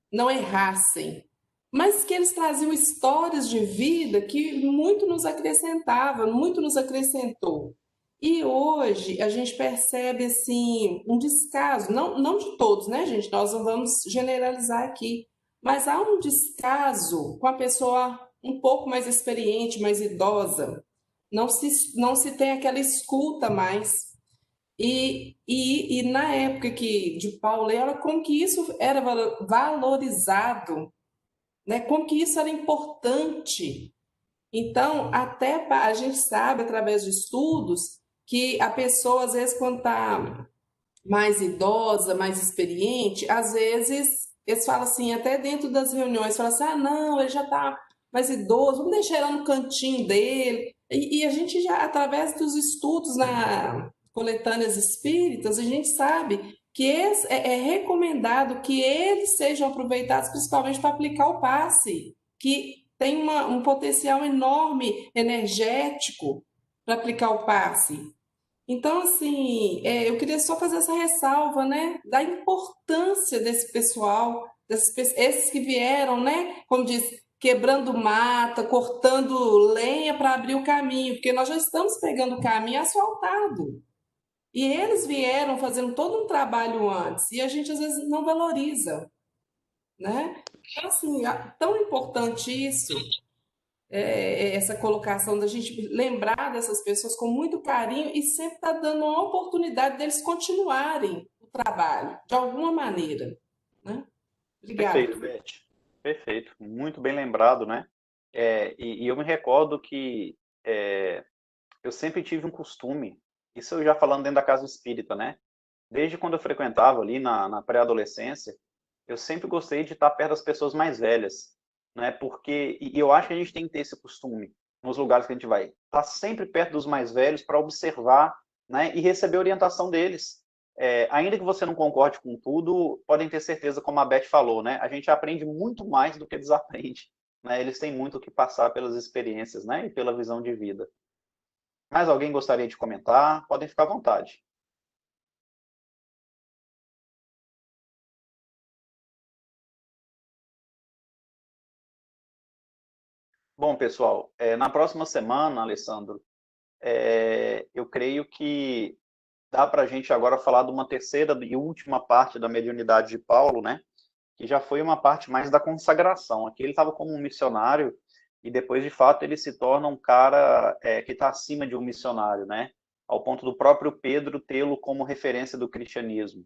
C: não errassem, mas que eles traziam histórias de vida que muito nos acrescentava, muito nos acrescentou. E hoje a gente percebe assim um descaso, não de todos, né, gente? Nós não vamos generalizar aqui, mas há um descaso com a pessoa um pouco mais experiente, mais idosa. Não se tem aquela escuta mais. E na época de Paulo, era como que isso era valorizado, né? Como que isso era importante. Então, até a gente sabe, através de estudos, que a pessoa, às vezes, quando está mais idosa, mais experiente, às vezes, eles falam assim, até dentro das reuniões, falam assim, ah, não, ele já está mais idoso, vamos deixar ele no cantinho dele. E a gente já, através dos estudos na coletâneas espíritas, a gente sabe que é recomendado que eles sejam aproveitados principalmente para aplicar o passe, que tem um potencial enorme energético para aplicar o passe. Então, assim, eu queria só fazer essa ressalva, né, da importância desse pessoal, esses que vieram, né, como diz, quebrando mata, cortando lenha para abrir o caminho, porque nós já estamos pegando o caminho asfaltado. E eles vieram fazendo todo um trabalho antes, e a gente às vezes não valoriza, né? Então, assim, tão importante isso, essa colocação da gente lembrar dessas pessoas com muito carinho e sempre estar dando uma oportunidade deles continuarem o trabalho, de alguma maneira, né? Obrigada.
A: Perfeito, Beth. Perfeito. Muito bem lembrado, né? E eu me recordo que eu sempre tive um costume, isso eu já falando dentro da casa espírita, né? Desde quando eu frequentava ali na pré-adolescência, eu sempre gostei de estar perto das pessoas mais velhas, né? Porque e eu acho que a gente tem que ter esse costume nos lugares que a gente vai, estar sempre perto dos mais velhos para observar, né, e receber orientação deles. Ainda que você não concorde com tudo, podem ter certeza, como a Beth falou, né, a gente aprende muito mais do que desaprende. Né, eles têm muito o que passar pelas experiências, né, e pela visão de vida. Mais alguém gostaria de comentar? Podem ficar à vontade. Bom, pessoal, na próxima semana, Alessandro, eu creio que dá para a gente agora falar de uma terceira e última parte da mediunidade de Paulo, né? Que já foi uma parte mais da consagração. Aqui ele estava como um missionário e depois, de fato, ele se torna um cara que está acima de um missionário, né? Ao ponto do próprio Pedro tê-lo como referência do cristianismo.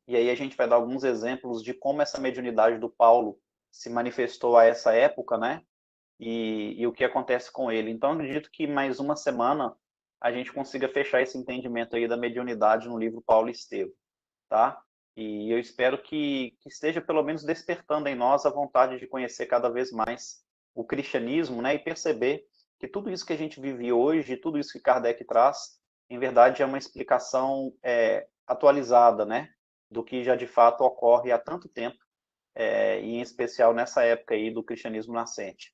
A: E aí a gente vai dar alguns exemplos de como essa mediunidade do Paulo se manifestou a essa época, né? E o que acontece com ele. Então, acredito que mais uma semana a gente consiga fechar esse entendimento aí da mediunidade no livro Paulo e Estevão, tá? E eu espero que esteja pelo menos despertando em nós a vontade de conhecer cada vez mais o cristianismo, né? E perceber que tudo isso que a gente vive hoje, tudo isso que Kardec traz, em verdade é uma explicação atualizada, né? Do que já de fato ocorre há tanto tempo, e em especial nessa época aí do cristianismo nascente.